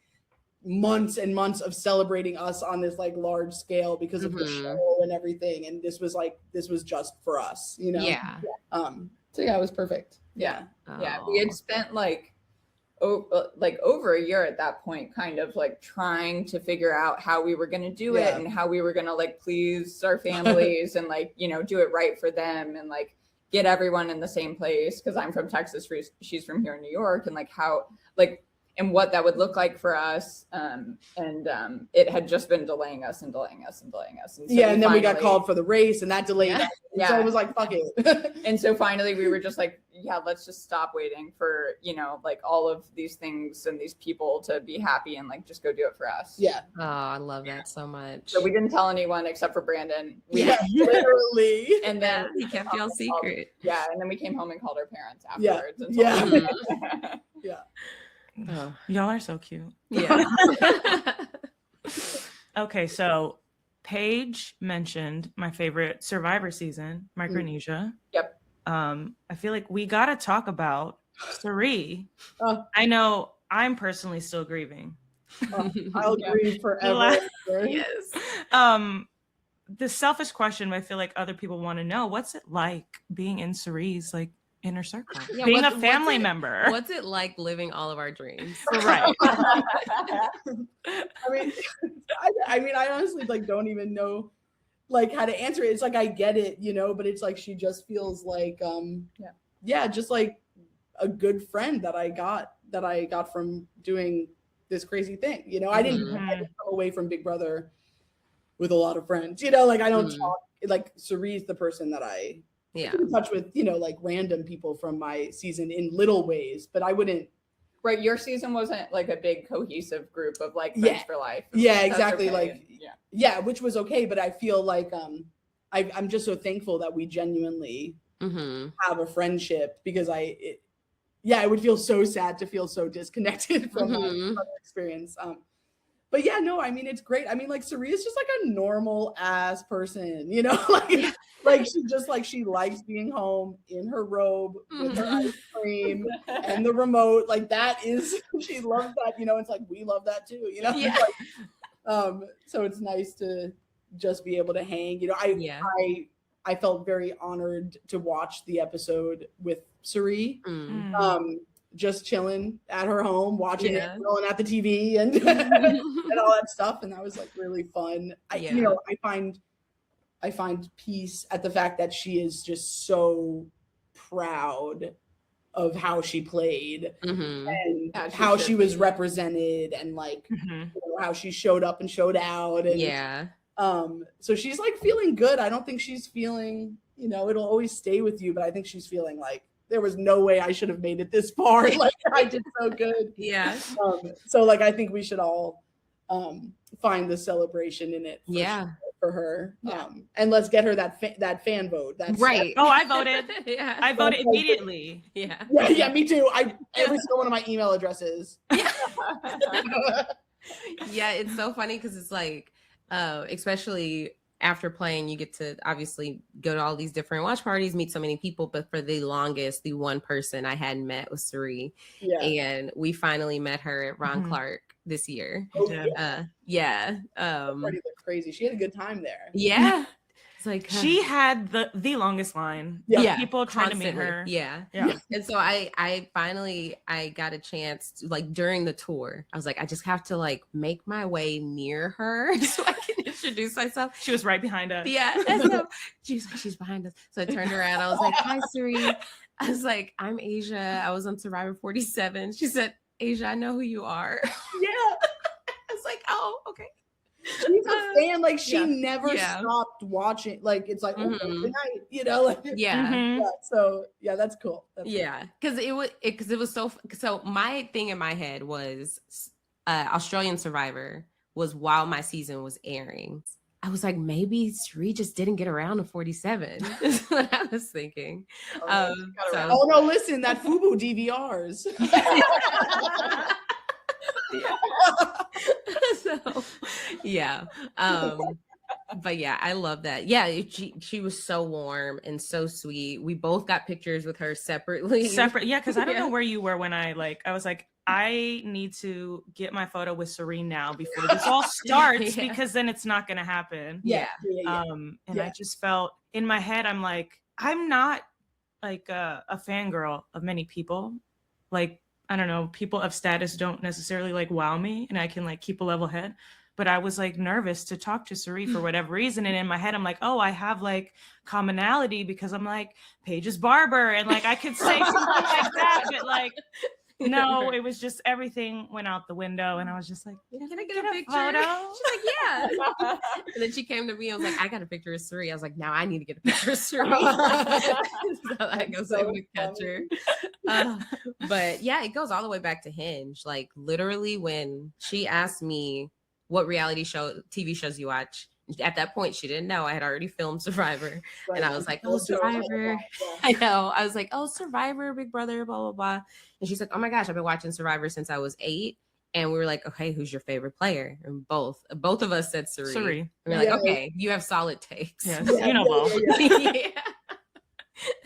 months and months of celebrating us on this like large scale because of the show and everything. And this was just for us, you know. Yeah. So yeah, it was perfect. Yeah. Oh. Yeah. We had spent like over a year at that point, kind of like trying to figure out how we were going to do it and how we were going to like please our families and like, you know, do it right for them and like get everyone in the same place. Cause I'm from Texas, she's from here in New York, and like how, like, and what that would look like for us. It had just been delaying us. And so and then we got called for the race and that delayed us. Yeah. So it was like, fuck it. And so finally we were just like, yeah, let's just stop waiting for, you know, like all of these things and these people to be happy and like just go do it for us. Yeah. Oh, I love that so much. So we didn't tell anyone except for Brandon. Literally. And then he kept y'all secret. Yeah. And then we came home and called our parents Yeah. afterwards. And Yeah. yeah. Oh, y'all are so cute. Yeah. Okay, so Paige mentioned my favorite Survivor season, Micronesia. Yep. I feel like we gotta talk about Sarah. I know I'm personally still grieving. I'll grieve forever. Yes. The selfish question, but I feel like other people want to know, what's it like being in Sarah's like inner circle, being a family member? What's it like living all of our dreams? Right. I mean, I honestly like don't even know like how to answer it. It's like I get it, you know, but it's like she just feels like just like a good friend that I got from doing this crazy thing. You know, I didn't come away from Big Brother with a lot of friends. You know, like I don't talk like Sarah's the person that I in touch with, you know, like random people from my season in little ways, but I wouldn't. Right. Your season wasn't like a big cohesive group of like friends for life. Yeah, exactly. Okay. Like, which was okay. But I feel like I'm just so thankful that we genuinely have a friendship, because it would feel so sad to feel so disconnected from my experience. But yeah, no, I mean, it's great. I mean, like Sarah is just like a normal ass person, you know, like she just like, she likes being home in her robe with her ice cream and the remote. Like that is, she loves that, you know, it's like, we love that too, you know? Yeah. Like, so it's nice to just be able to hang, you know. I felt very honored to watch the episode with Sarah. Just chilling at her home, watching it, rolling at the TV and and all that stuff, and that was like really fun. You know, I find peace at the fact that she is just so proud of how she played and how she was represented, and like you know, how she showed up and showed out, and so she's like feeling good. I don't think she's feeling, you know, it'll always stay with you, but I think she's feeling like there was no way I should have made it this far. Like I did so good. Yeah. So like I think we should all find the celebration in it. For her. And let's get her that fan vote. That's right. Oh, I voted. I voted immediately. Yeah, me too. Every single one of my email addresses. Yeah, it's so funny because it's like, especially after playing, you get to obviously go to all these different watch parties, meet so many people. But for the longest, the one person I hadn't met was Sarah. Yeah. And we finally met her at Ron Clark this year. Crazy. She had a good time there. Yeah. It's like she had the longest line. Yeah. People trying to meet her. Yeah. And so I finally got a chance to, like, during the tour, I was like, I just have to like make my way near her so I can introduce myself. She was right behind us. Yeah. And so she's behind us. So I turned around. I was like, hi, Sarah. I was like, I'm Aysha. I was on Survivor 47. She said, Aysha, I know who you are. Yeah. I was like, oh, okay. She's a fan. Like she never stopped watching. Like it's like, okay, good night, you know. Like, So that's cool. Because it was so my thing in my head was Australian Survivor was while my season was airing. I was like, maybe Sarah just didn't get around to 47. Is what I was thinking. Oh no, listen, that FUBU DVRs. But yeah, I love that. Yeah, she was so warm and so sweet. We both got pictures with her separately. Yeah, because I don't know where you were when I was like, I need to get my photo with Serene now before this all starts because then it's not going to happen. Yeah. And I just felt in my head, I'm like, I'm not like a fangirl of many people. Like, I don't know, people of status don't necessarily like wow me, and I can like keep a level head. But I was like nervous to talk to Sari for whatever reason. And in my head, I'm like, oh, I have like commonality because I'm like Paige's barber. And like, I could say something like that. But like, no, it was just everything went out the window. And I was just like, can I get a picture? Photo? She's like, yeah. And then she came to me. I was like, I got a picture of Sari. I was like, now I need to get a picture of Sari. So I go say we catch her. But yeah, it goes all the way back to Hinge. Like literally when she asked me, what reality TV shows you watch? At that point, she didn't know. I had already filmed Survivor. Right. And I was like, oh, Survivor. I know. I was like, oh, Survivor, Big Brother, blah, blah, blah. And she's like, oh my gosh, I've been watching Survivor since I was 8. And we were like, okay, who's your favorite player? And both of us said Sari. And we were like, okay, you have solid takes. Yes, you know both. Yeah.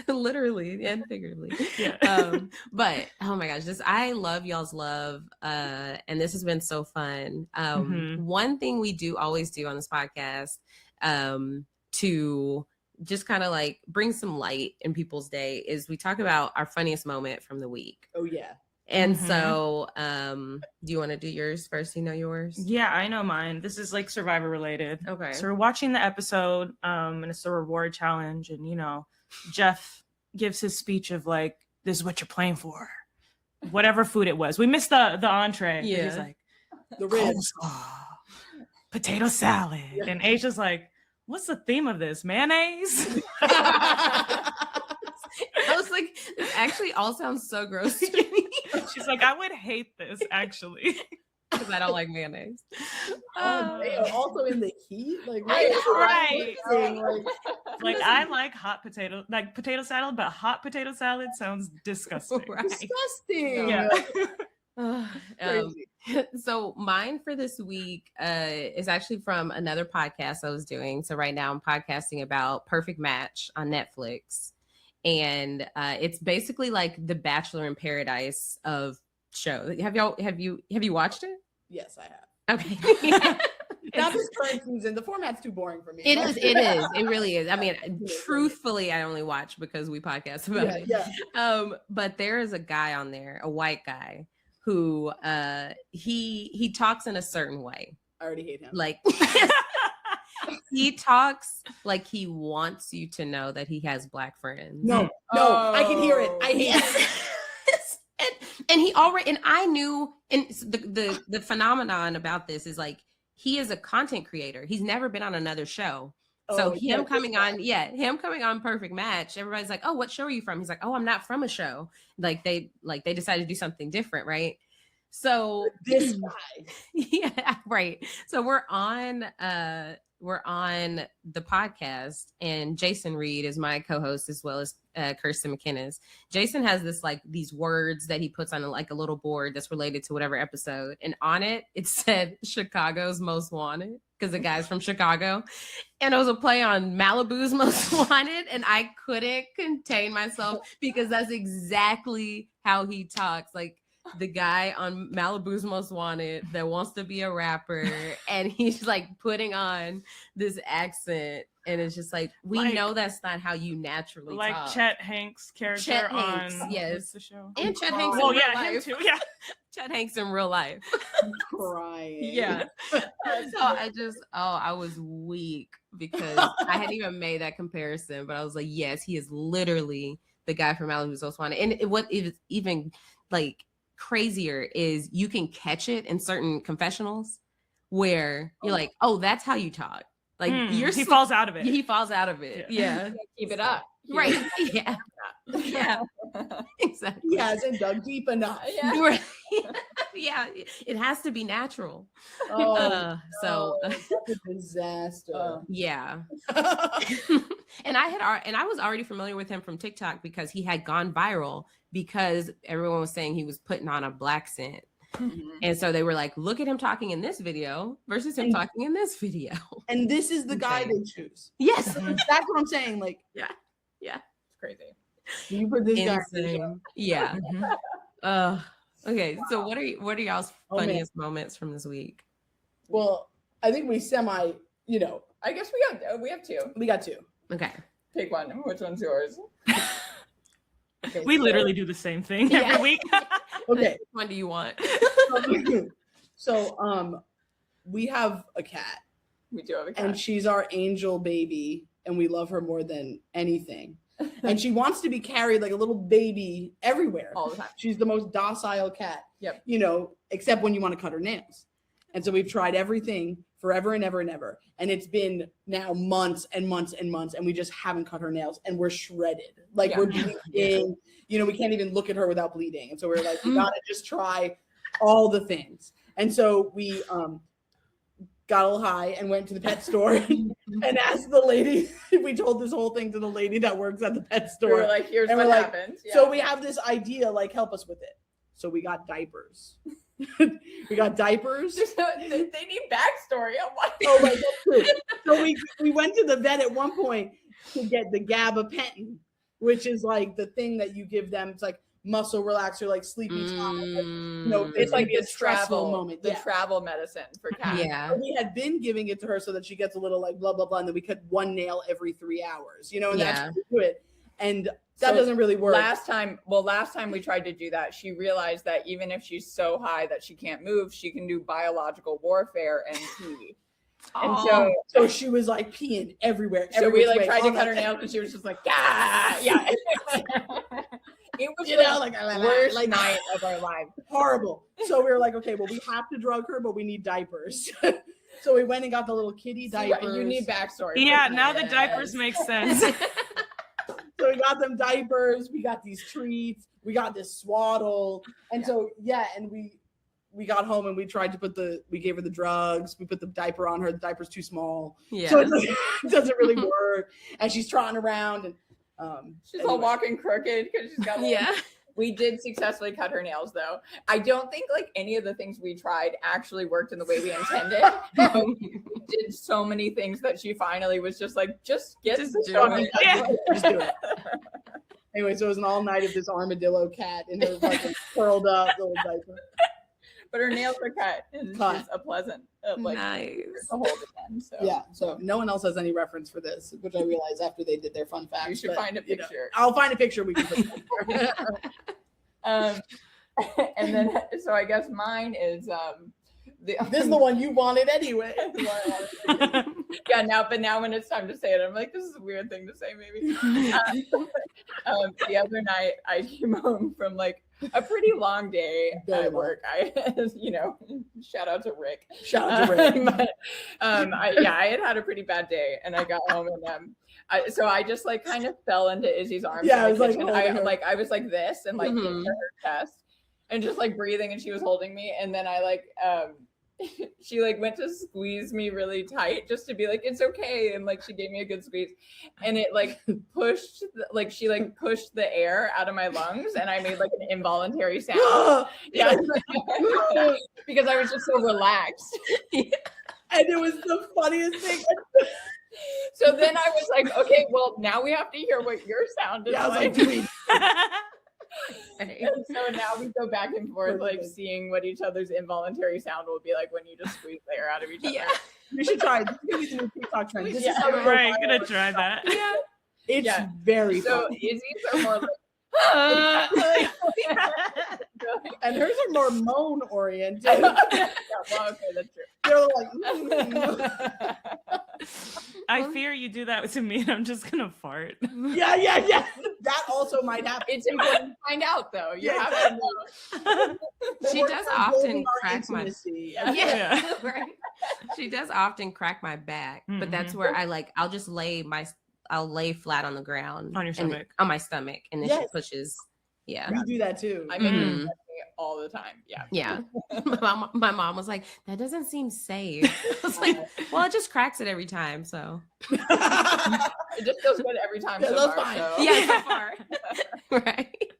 Literally and figuratively. Yeah. But oh my gosh, I love y'all's love. And this has been so fun. One thing we always do on this podcast, to just kind of like bring some light in people's day is we talk about our funniest moment from the week. Oh yeah. And so do you want to do yours first? You know yours? Yeah, I know mine. This is like Survivor related. Okay. So we're watching the episode, and it's a reward challenge, and Jeff gives his speech of like, this is what you're playing for. Whatever food it was. We missed the entree. Yeah. He's like, the ribs. Potato salad. Yeah. And Aysha's like, what's the theme of this? Mayonnaise? I was like, this actually all sounds so gross to me. She's like, I would hate this actually. Because I don't like mayonnaise. Also in the heat, like right. Like I like potato salad, but hot potato salad sounds disgusting. Right. Disgusting. Yeah. So mine for this week is actually from another podcast I was doing. So right now I'm podcasting about Perfect Match on Netflix. And it's basically like the Bachelor in Paradise of show. Have you watched it? Yes, I have. Okay. Not this current season. The format's too boring for me. It is. It really is. I mean, truthfully, I only watch because we podcast about it. Yeah. But there is a guy on there, a white guy, who he talks in a certain way. I already hate him. Like he talks like he wants you to know that he has black friends. No, I can hear it. I hate it. And he already, and I knew, and the phenomenon about this is like, he is a content creator. He's never been on another show. So him coming on Perfect Match, everybody's like, oh, what show are you from? He's like, oh, I'm not from a show. Like they decided to do something different, right? So this guy. Yeah, right. So we're on the podcast, and Jason Reed is my co-host as well as Kirsten McKinnis. Jason has these words that he puts on a little board that's related to whatever episode, and on it said Chicago's Most Wanted because the guy's from Chicago, and it was a play on Malibu's Most Wanted, and I couldn't contain myself because that's exactly how he talks. Like the guy on Malibu's Most Wanted that wants to be a rapper, and he's like putting on this accent, and it's just like we know that's not how you naturally like talk. Chet Hanks' character on yes the show, and Chet Hanks. Well, yeah, life. Him too. Yeah, Chet Hanks in real life. I'm crying. Yeah. So I was weak because I hadn't even made that comparison, but I was like, yes, he is literally the guy from Malibu's Most Wanted, and what is even like crazier is you can catch it in certain confessionals where you're like, oh, that's how you talk. Like he falls out of it. He falls out of it. Yeah. Keep it up. Right. Yeah. Yeah. Exactly. He hasn't dug deep enough. Yeah. Yeah. It has to be natural. So that's a disaster. Yeah. And I was already familiar with him from TikTok because he had gone viral because everyone was saying he was putting on a black scent. And so they were like, look at him talking in this video versus him talking in this video. And this is the guy they choose. Yes. That's what I'm saying. Like, yeah. It's crazy. You put this guy. Yeah. Okay. So what are y'all's funniest moments from this week? Well, I think we I guess we have two. We got two. Okay. Pick one. Which one's yours? Okay, we literally do the same thing every week. Okay. Which one do you want? So we have a cat. We do have a cat. And she's our angel baby, and we love her more than anything. And she wants to be carried like a little baby everywhere. All the time. She's the most docile cat. Yep. Except when you want to cut her nails. And so we've tried everything forever and ever and ever. And it's been now months and months and months, and we just haven't cut her nails, and we're shredded. Like we're bleeding. We can't even look at her without bleeding. And so we're like, we gotta just try all the things. And so we got a little high and went to the pet store and asked the lady. We told this whole thing to the lady that works at the pet store. We were like, here's what happens. Yeah. So we have this idea, like, help us with it. So we got diapers. We got diapers. They need backstory on why. Oh, right, that's true. So we went to the vet at one point to get the gabapentin, which is like the thing that you give them. It's like muscle relaxer, like sleepy time. It's like a stressful moment. The travel medicine for cats. Yeah. So we had been giving it to her so that she gets a little like blah blah blah, and then we cut one nail every 3 hours. And that's how we do it. And that doesn't really work. Last time we tried to do that, she realized that even if she's so high that she can't move, she can do biological warfare and pee. And so she was like peeing everywhere. So we like tried to cut her nails, and she was just like, yeah. It was the worst night of our lives. Horrible. So we were like, okay, well, we have to drug her, but we need diapers. So we went and got the little kitty diapers. You need backstory. Yeah, now the diapers make sense. So we got them diapers. We got these treats. We got this swaddle. And so, and we got home and we tried to we gave her the drugs. We put the diaper on her. The diaper's too small. Yeah. So it doesn't really work. And she's trotting around and she's all walking crooked because she's got We did successfully cut her nails though. I don't think like any of the things we tried actually worked in the way we intended. We did so many things that she finally was just like, just do it. Just do it. Anyway, so it was an all night of this armadillo cat in her fucking curled up little diaper. But her nails are cut. It's a pleasant, nice. To hold again. So. Yeah. So no one else has any reference for this, which I realized after they did their fun facts. You should find a picture. I'll find a picture. We can put and then, so I guess mine is this is the one you wanted anyway. But now when it's time to say it, I'm like, this is a weird thing to say, maybe. The other night, I came home from like a pretty long day at work. I shout out to Rick. But, I had a pretty bad day, and I got home and so I just like kind of fell into Izzy's arms. Yeah, I was I was like this and like into her chest and just like breathing, and she was holding me, and then I like she like went to squeeze me really tight just to be like, it's okay, and like she gave me a good squeeze, and it like pushed she pushed the air out of my lungs, and I made like an involuntary sound. Yeah. Because I was just so relaxed. And it was the funniest thing. So then I was like, okay, well now we have to hear what your sound is like. And so now we go back and forth, like seeing what each other's involuntary sound will be like when you just squeeze the air out of each other. Yeah, you should try it. This is gonna be the new TikTok trend. This is how I'm gonna try that. Yeah, it's very so funny. Izzy's are more like and hers are more moan oriented. Well, okay, that's true. They're like, I fear you do that to me and I'm just gonna fart. Yeah. That also might happen. It's important to find out though. You have to know. She does often crack my Yeah. Right. She does often crack my back, but that's where I'll lay flat on the ground on your stomach, on my stomach, and then she pushes. Yeah, we do that too. I make it all the time. Yeah. My mom was like, "That doesn't seem safe." I was like, "Well, it just cracks it every time, so it just feels good every time." Yeah, so that's far, fine. So. Yeah, so far, right?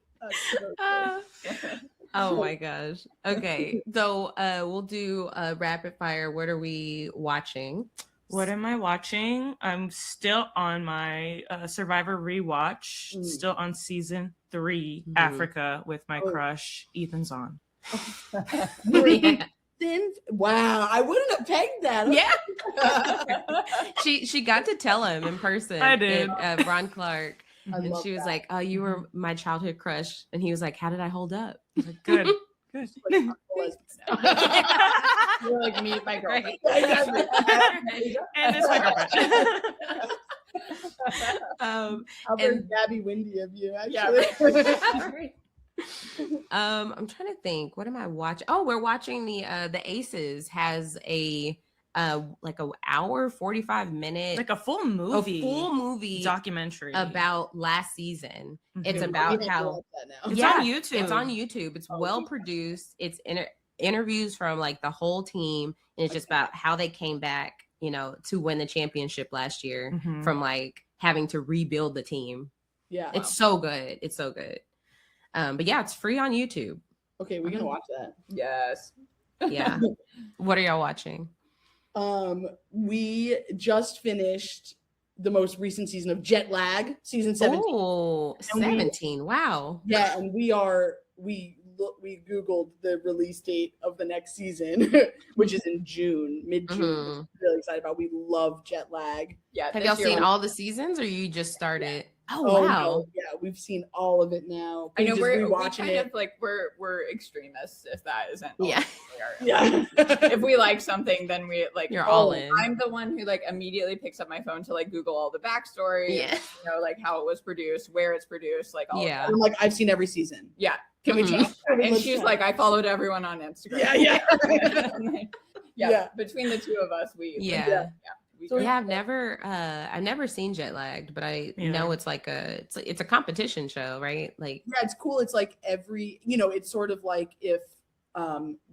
Oh my gosh. Okay. So we'll do a rapid fire. What are we watching? What am I watching? I'm still on my Survivor rewatch. Still on season 3, Africa, with my crush, Ethan Zahn. Wow, I wouldn't have pegged that. Yeah. she got to tell him in person. I did. Ron Clark. And she was like, "Oh, you were my childhood crush." And he was like, "How did I hold up?" I was like, "Good." Good. You're like, meet my girlfriend. And this my girlfriend. How very Gabby Windy of you, actually. Yeah. I'm trying to think. What am I watching? Oh, we're watching the Aces has a like a hour 45 minute, like a full movie documentary about last season. It's Mm-hmm. about how it's on YouTube. It's on YouTube. It's well produced. It's interviews from like the whole team, and it's just about how they came back, you know, to win the championship last year from like having to rebuild the team. Yeah, it's so good. It's so good. But yeah, it's free on YouTube. Okay, we're gonna watch that. Yes. Yeah. What are y'all watching? We just finished the most recent season of Jet Lag, season 17. Oh, 17. Wow. Yeah, and we Googled the release date of the next season, which is in June, mid-June. Really excited about. We love Jet Lag. Yeah. Have y'all seen all the seasons, or you just started? Oh, wow. No. Yeah, we've seen all of it now. I know we're watching kind it. of like we're extremists if that isn't. Yeah. Yeah. If we like something, then we like. You're all in. I'm the one who like immediately picks up my phone to like Google all the backstory. Yeah. You know, like how it was produced, where it's produced, like all. Yeah. Of that. I'm like, I've seen every season. Yeah. Can we talk? And she's like, I followed everyone on Instagram. Yeah. Between the two of us, we. Yeah. So I've never seen Jet Lagged, but I know it's like it's a competition show, right? Like, yeah, it's cool. It's like it's sort of like if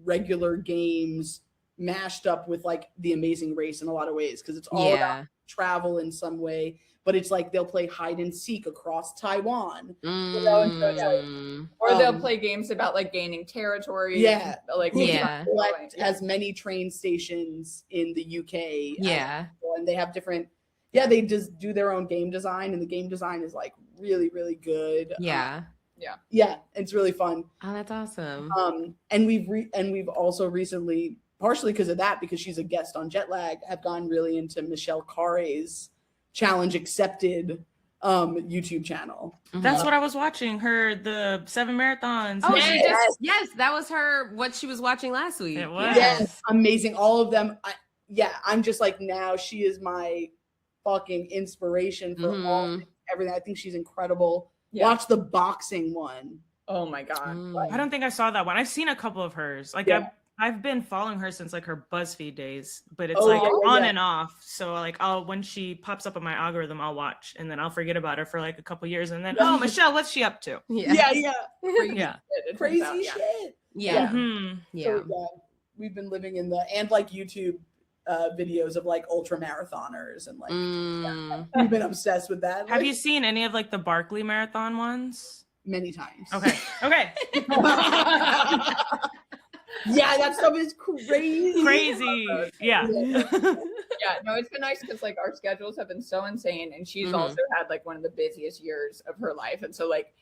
regular games mashed up with like The Amazing Race in a lot of ways, because it's all about travel in some way, but it's like they'll play hide and seek across Taiwan, or they'll play games about like gaining territory. Yeah, collect as many train stations in the UK. Yeah, and they have different. Yeah, they just do their own game design, and the game design is like really, really good. Yeah. Yeah, it's really fun. Oh, that's awesome. And we've also recently, partially because of that, because she's a guest on Jet Lag, have gone really into Michelle Carre's Challenge Accepted YouTube channel. That's what I was watching. The 7 marathons. Oh, yes, that was what she was watching last week. It was. Yes, amazing. All of them. I'm just like, now she is my fucking inspiration for everything. I think she's incredible. Yeah. Watch the boxing one. Oh my god! I don't think I saw that one. I've seen a couple of hers. Like I've been following her since like her BuzzFeed days, but it's on and off. So like when she pops up on my algorithm, I'll watch, and then I'll forget about her for like a couple years, and then Michelle, what's she up to? Yeah. Crazy shit. Yeah. So, we've been living in and like YouTube videos of like ultra marathoners, and like we've been obsessed with that. Have you seen any of like the Barkley marathon ones? Many times. Okay. Yeah, that stuff is crazy. Yeah. No, it's been nice because like our schedules have been so insane, and she's also had like one of the busiest years of her life, and so like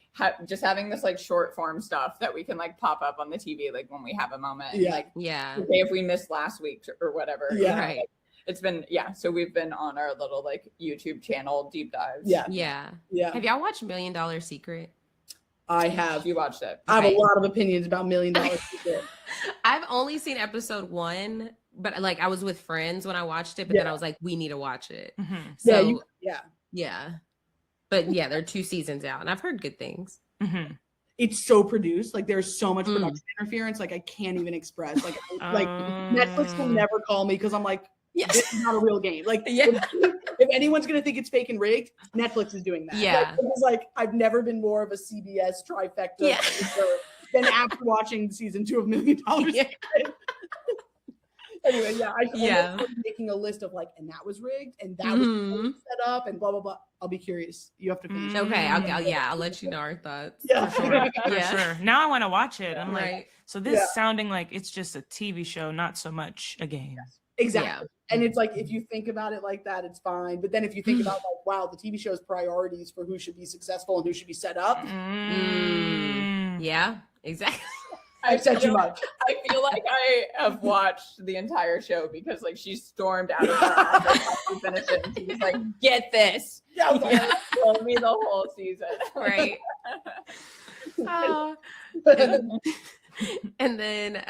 just having this like short form stuff that we can like pop up on the TV like when we have a moment. And, like, okay, if we missed last week or whatever. Yeah. Right. Like, it's been so we've been on our little like YouTube channel deep dives. Yeah. Have y'all watched $1 Million Secret? I have. You watched it. I have a lot of opinions about $1 Million Secret. I've only seen episode 1, but like I was with friends when I watched it, but then I was like, we need to watch it. So but there are 2 seasons out, and I've heard good things. It's so produced. Like there's so much production interference. Like I can't even express. Like Netflix will never call me because I'm like, this is not a real game. Like if anyone's gonna think it's fake and rigged, Netflix is doing that. Yeah. It's like I've never been more of a CBS trifecta than after watching season 2 of $1 Million Secret. Anyway, yeah, I Yeah. started making a list of like, and that was rigged, and that was set up, and blah blah blah. I'll be curious. You have to finish. Okay, I'll let you know our thoughts. Yeah. For sure. For sure. Now I want to watch it. I'm like, Right. so this sounding like it's just a TV show, not so much a game. Exactly. Yeah. And it's like, if you think about it like that, it's fine. But then if you think about like, wow, the TV show's priorities for who should be successful and who should be set up. Yeah, exactly. I've said too much. I feel like I have watched the entire show because like she stormed out of her office after finishing. She was like, "Get this!" Yeah, I was like, Told me the whole season. Right. And then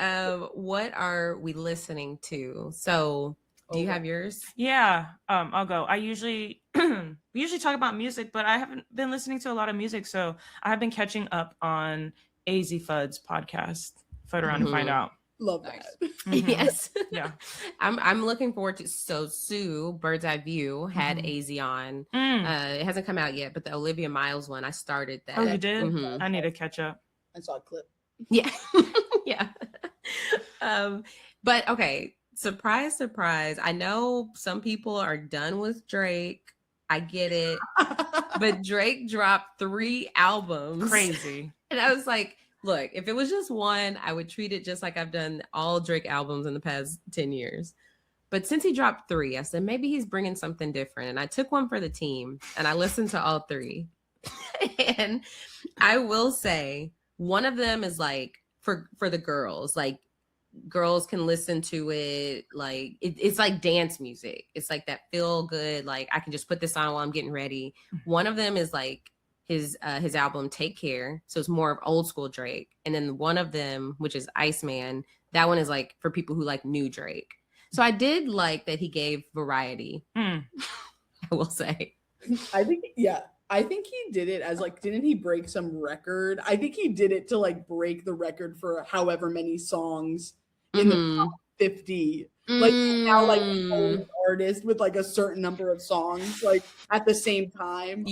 what are we listening to? So do you have yours? Yeah, I'll go. I usually we usually talk about music, but I haven't been listening to a lot of music, so I have been catching up on AZ Fud's podcast. Fud Around and Find Out. Love that. Yes. Yeah. I'm looking forward to. So Sue Bird's Eye View had AZ on. It hasn't come out yet, but the Olivia Miles one, I started that. Oh, you did? I need to catch up. I saw a clip. Yeah. Yeah. But okay, surprise, surprise. I know some people are done with Drake. I get it. But Drake dropped 3 albums. Crazy. And I was like, look, if it was just one, I would treat it just like I've done all Drake albums in the past 10 years. But since he dropped 3, I said, maybe he's bringing something different. And I took one for the team and I listened to all 3. And I will say one of them is like for the girls, like girls can listen to it. Like it's like dance music. It's like that feel good. Like I can just put this on while I'm getting ready. One of them is like his album Take Care, so it's more of old school Drake. And then one of them, which is Iceman, that one is like for people who like new Drake. So I did like that he gave variety. I will say. I think he did it as like, didn't he break some record? I think he did it to like break the record for however many songs in the top 50. Like now, like an artist with like a certain number of songs, like at the same time.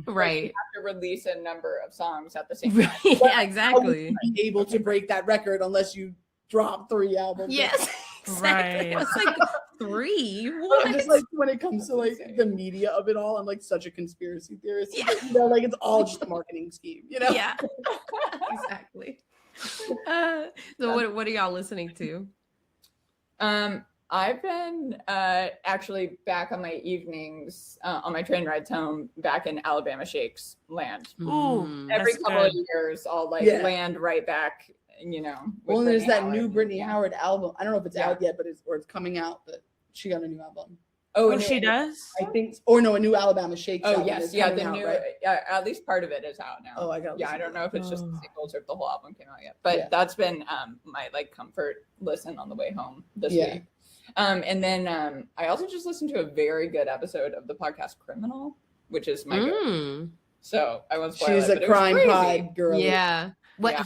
Right. You have to release a number of songs at the same time. Yeah, exactly. Able to break that record unless you drop 3 albums. Yes. Exactly. Right. It's like 3. What? Just like when it comes to like the media of it all, I'm like such a conspiracy theorist. Yeah. You know, like it's all just a marketing scheme, you know? Yeah. Exactly. So what are y'all listening to? I've been actually back on my evenings on my train rides home back in Alabama Shakes land. Ooh, Every that's couple good. of years, I'll like land right back, you know. Well, with there's Brittany that new Howard. Brittany Howard album. I don't know if it's out yet, but it's coming out. But she got a new album. Oh, she does? I think, or no, a new Alabama Shakes. Oh album yes, is yeah, coming the out, new, right? at least part of it is out now. Oh, I got. Yeah, I don't know if it's just the singles or if the whole album came out yet, but Yeah. that's been my like comfort listen on the way home this week. And then I also just listened to a very good episode of the podcast Criminal, which is my go. So I won't spoil She's it, but a it was crime crazy. pod girl. Yeah. What? Yeah.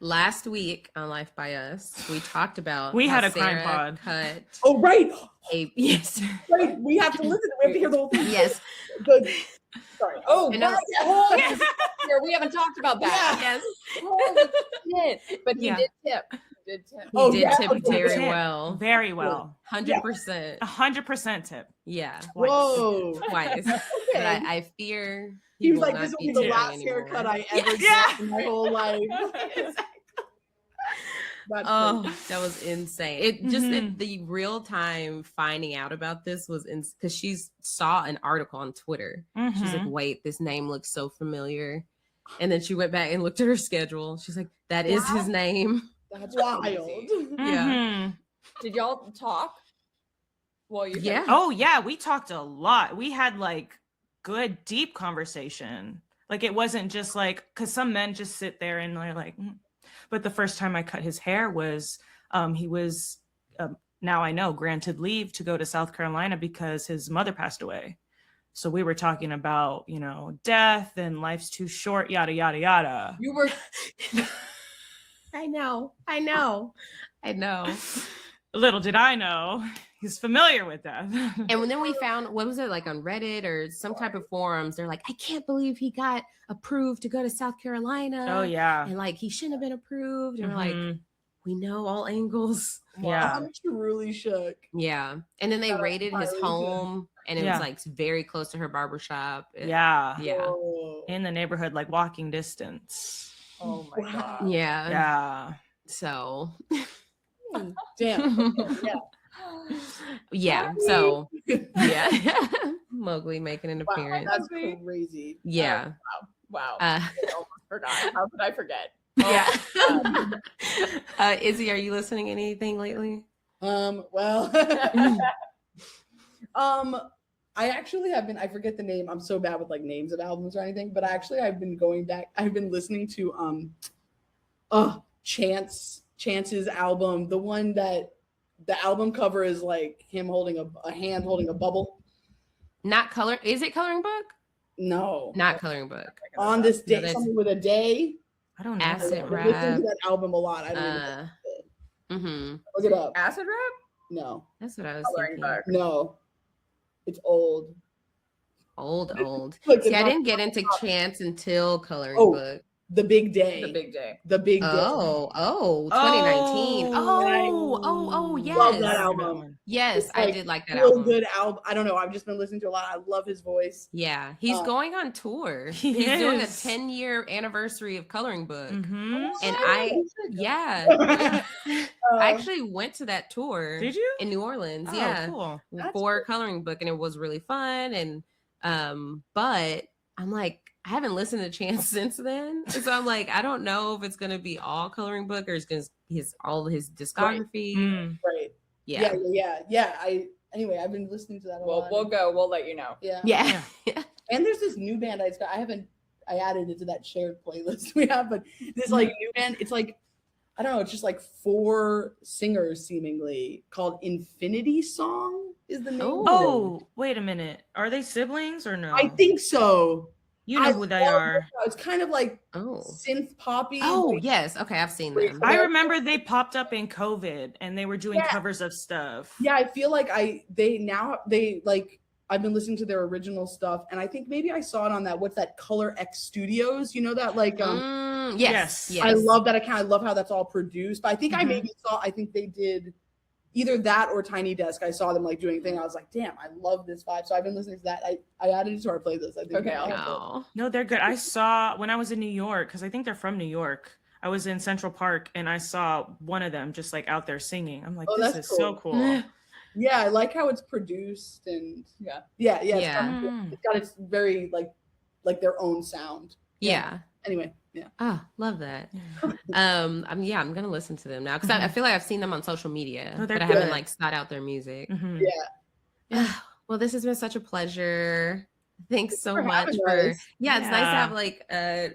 Last week on Life by Us, we talked about We how had a crime Sarah pod. Cut Oh right, yes, right. We have to listen. We have to hear the whole thing. yes, Good. Sorry. Oh, I know. right. Oh, here, we haven't talked about that. yes. Holy shit. But he Yeah. did tip. He did tip. He Oh, did yeah. tip very Tip. well, Very well. 100%. 100% tip. Yeah, Twice. Whoa. twice. But I fear He was will like, not "This will be be the tipping last anymore. haircut I ever Yeah. get in my whole life." That's Oh, crazy. that was insane. It just the real time finding out about this was because she saw an article on Twitter. She's like, wait, this name looks so familiar. And then she went back and looked at her schedule. She's like, that is his name. That's wild. Yeah. Did y'all talk? Well, you Yeah. Oh, yeah. We talked a lot. We had like good, deep conversation. Like it wasn't just like, because some men just sit there and they're like, But the first time I cut his hair was he was now I know granted leave to go to South Carolina because his mother passed away. So we were talking about, you know, death and life's too short, yada, yada, yada. You were I know. Little did I know, he's familiar with death. And then we found, what was it, like on Reddit or some type of forums, they're like, I can't believe he got approved to go to South Carolina. Oh, yeah. And like, he shouldn't have been approved. And we're like, we know all angles. Yeah. I'm truly shook. Yeah. And then they Shout out raided his Tyler, too. home, and it Yeah. was like very close to her barbershop. Yeah. Yeah. Whoa. In the neighborhood, like walking distance. Oh my Wow. god. Yeah. Yeah. So Damn. yeah. So yeah. Mowgli making an Wow, appearance. that's crazy. Yeah. Wow. Uh, I almost forgot. How could I forget? yeah. Um, Izzy, are you listening to anything lately? Well, I actually have been, I forget the name. I'm so bad with like names of albums or anything, but actually I've been going back. I've been listening to Chance's album, the one that the album cover is like him holding a hand holding a bubble. Not color. Is it Coloring Book? No. Not Coloring Book. On this day, that's- something with a day. I don't know. Acid I've rap. been listening to that album a lot. I don't even Mm-hmm. look it up. Acid rap? No. That's what I was Coloring thinking. book. No. It's old. Old. Look, See, it's I not- didn't get into Chance until Coloring Oh, Book. The Big Day. The big day. The Big Day. 2019. Oh, Yes. Love that album. Yes, It's I like did like that Real album. good album. I don't know. I've just been listening to a lot. I love his voice. Yeah, he's Oh. going on tour. He He's doing a is. 10-year anniversary of Coloring Book. Mm-hmm. And yeah, I actually went to that tour Did you? in New Orleans. Oh, Yeah, cool. That's for Coloring Book, and it was really fun. And but I'm like, I haven't listened to Chance since then, so I'm like, I don't know if it's gonna be all Coloring Book or it's gonna all his discography. Mm. Right. Yeah. Yeah. Anyway, I've been listening to that a Well, lot. we'll go. We'll let you know. Yeah. Yeah. And there's this new band I added it to that shared playlist we have, but this like new band, it's like, I don't know, it's just like 4 singers seemingly called Infinity Song is the name. Oh, wait a minute. Are they siblings or no? I think so. You know who they love are. it. It's kind of like Oh. synth poppy. Oh like, yes. Okay, I've seen them. I remember they popped up in COVID and they were doing Yeah. covers of stuff. yeah, I feel like I've been listening to their original stuff, and I think maybe I saw it on that. What's that? Color X Studios. You know that like Yes. Yes. I love that account. I love how that's all produced. But I think Mhm. I think they did either that or Tiny Desk. I saw them like doing a thing. I was like, damn, I love this vibe. So I've been listening to that. I added it to our playlist. I think. Okay, I'll- Oh. No, they're good. I saw when I was in New York, because I think they're from New York. I was in Central Park and I saw one of them just like out there singing. I'm like, Oh, this that's is so cool. Yeah, I like how it's produced and Yeah. yeah. Mm. It's got its very like their own sound. Yeah. Anyway, yeah. Oh, love that. Yeah. I'm gonna listen to them now because I feel like I've seen them on social media, Oh, they're but I haven't good. like sought out their music. Mhm. Well, this has been such a pleasure. Thanks so for much having for us. it's nice to Yeah. have like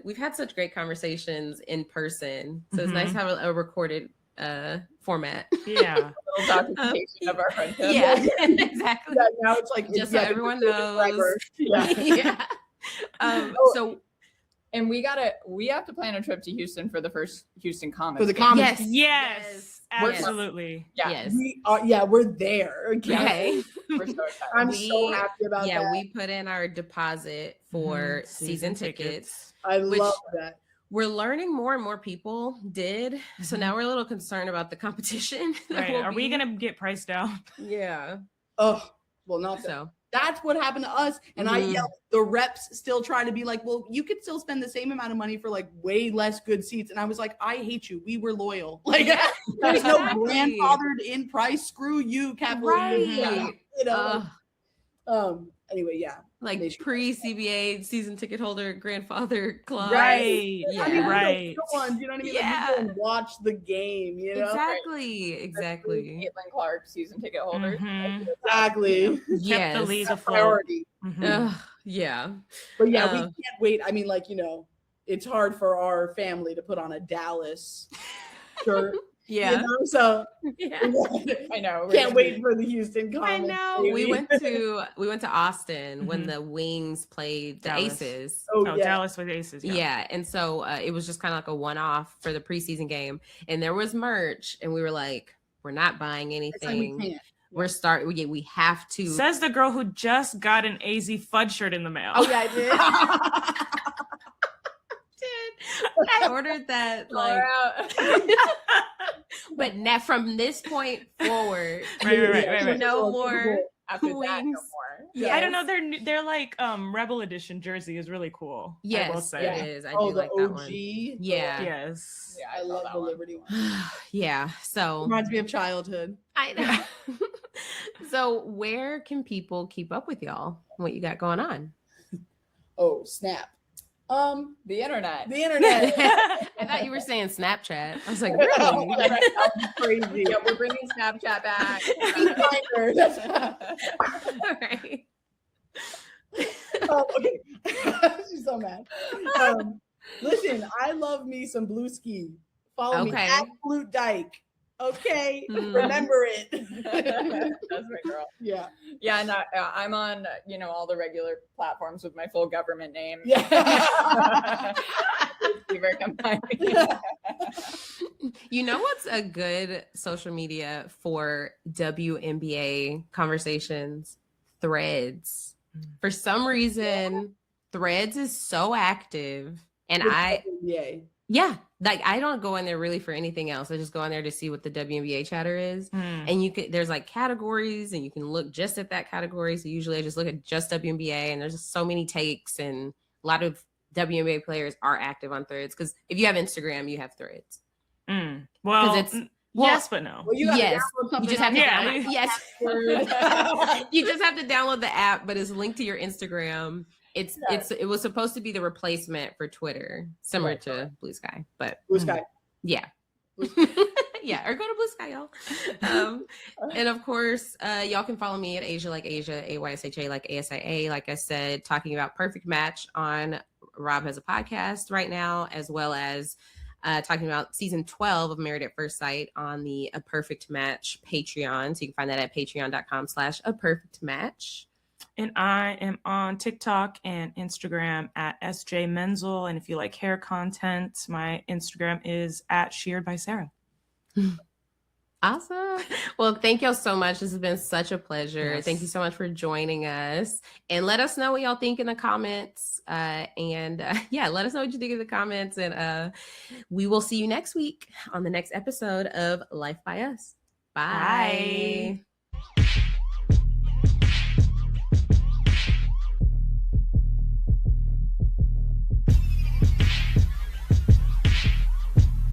we've had such great conversations in person, so it's nice Mhm. to have a recorded format. Yeah. Little documentation of our friendship. Yeah, exactly. Yeah, now it's like Just so everyone knows. Yeah. Yeah. So And we have to plan a trip to Houston for the first Houston Comics. For the Game. comics. Yes. We're- Absolutely. Yeah. yes. We're there. Okay. We're so excited. I'm so happy about Yeah, that. we put in our deposit for Mhm. season tickets. I which- love that. We're learning more and more people did. So Mhm. now we're a little concerned about the competition. that Right. will Are we be. gonna get priced out? Yeah. Oh, well, not that. So That's what happened to us. And I Mhm. yelled, the reps still try to be like, well, you could still spend the same amount of money for like way less good seats. And I was like, I hate you. We were loyal. Like, there's no Exactly. grandfathered in price. Screw you, capitalism. Right. You know. Anyway, yeah. like Nation. pre-CBA season ticket holder grandfather club. Right. Yeah. I mean, Right. the ones, you know what I mean? Like, Yeah. you go and watch the game, you know? Exactly. Caitlin Clark, season ticket holder. Mhm. Exactly. Kept the Yes. league That's afloat. priority. Mhm. Ugh, yeah. But yeah, we Uh, can't wait. I mean, like, you know, it's hard for our family to put on a Dallas shirt. Yeah. You know? So Yeah. I know. we're can't gonna wait be- for the Houston I Comics. know. We baby. went to Austin when Mhm. the Wings played the Dallas. Aces. Oh, Oh, yeah. Dallas with Aces. Yeah. And so it was just kind of like a one-off for the preseason game. And there was merch, and we were like, we're not buying It's like we anything. can't. We have to. Says the girl who just got an AZ Fudge shirt in the mail. Oh, yeah, I I ordered that Far like out. But now from this point forward, right. no more After that, no wings. more. Yes. I don't know. They're like Rebel Edition jersey is really cool. Yes, I will say. it is. I Oh, do the like that OG. one. Yeah. Yes. Yeah, I saw love that the one. Liberty one. Yeah. So Reminds me of childhood. I know. So where can people keep up with y'all? What you got going on? Oh, snap. The internet. The internet. I thought you were saying Snapchat. I was like, really? Crazy. Yeah, we're bringing Snapchat back. All right. Okay. She's so mad. Listen, I love me some Bluesky. Follow me, Okay. Absolute Dyke. Okay, Mm. remember it. That's my girl. Yeah. Yeah, and I'm on, all the regular platforms with my full government name. Yeah. Where can find me. You know what's a good social media for WNBA conversations? Threads. For some reason, Threads is so active, and Yeah. like I don't go in there really for anything else. I just go in there to see what the WNBA chatter is. And there's like categories, and you can look just at that category. So usually I just look at just WNBA, and there's just so many takes, and a lot of WNBA players are active on Threads, because if you have Instagram, you have Threads. Well, it's yes, but no. Well, you yes, you just have to Yeah. yes. You just have to download the app, but it's linked to your Instagram. It was supposed to be the replacement for Twitter, similar to Bluesky, but Bluesky. yeah. Yeah, or go to Bluesky, y'all. And of course, y'all can follow me at Aysha like Asia, AYSHA like ASIA. Like I said, talking about Perfect Match on Rob Has a Podcast right now, as well as talking about season 12 of Married at First Sight on the A Perfect Match Patreon. So you can find that at patreon.com/aperfectmatch. And I am on TikTok and Instagram at SJ Menzel. And if you like hair content, my Instagram is at Sheared by Sarah. Awesome. Well, thank y'all so much. This has been such a pleasure. Yes. Thank you so much for joining us. And let us know what y'all think in the comments. Let us know what you think in the comments. And we will see you next week on the next episode of Life by Us. Bye. Bye.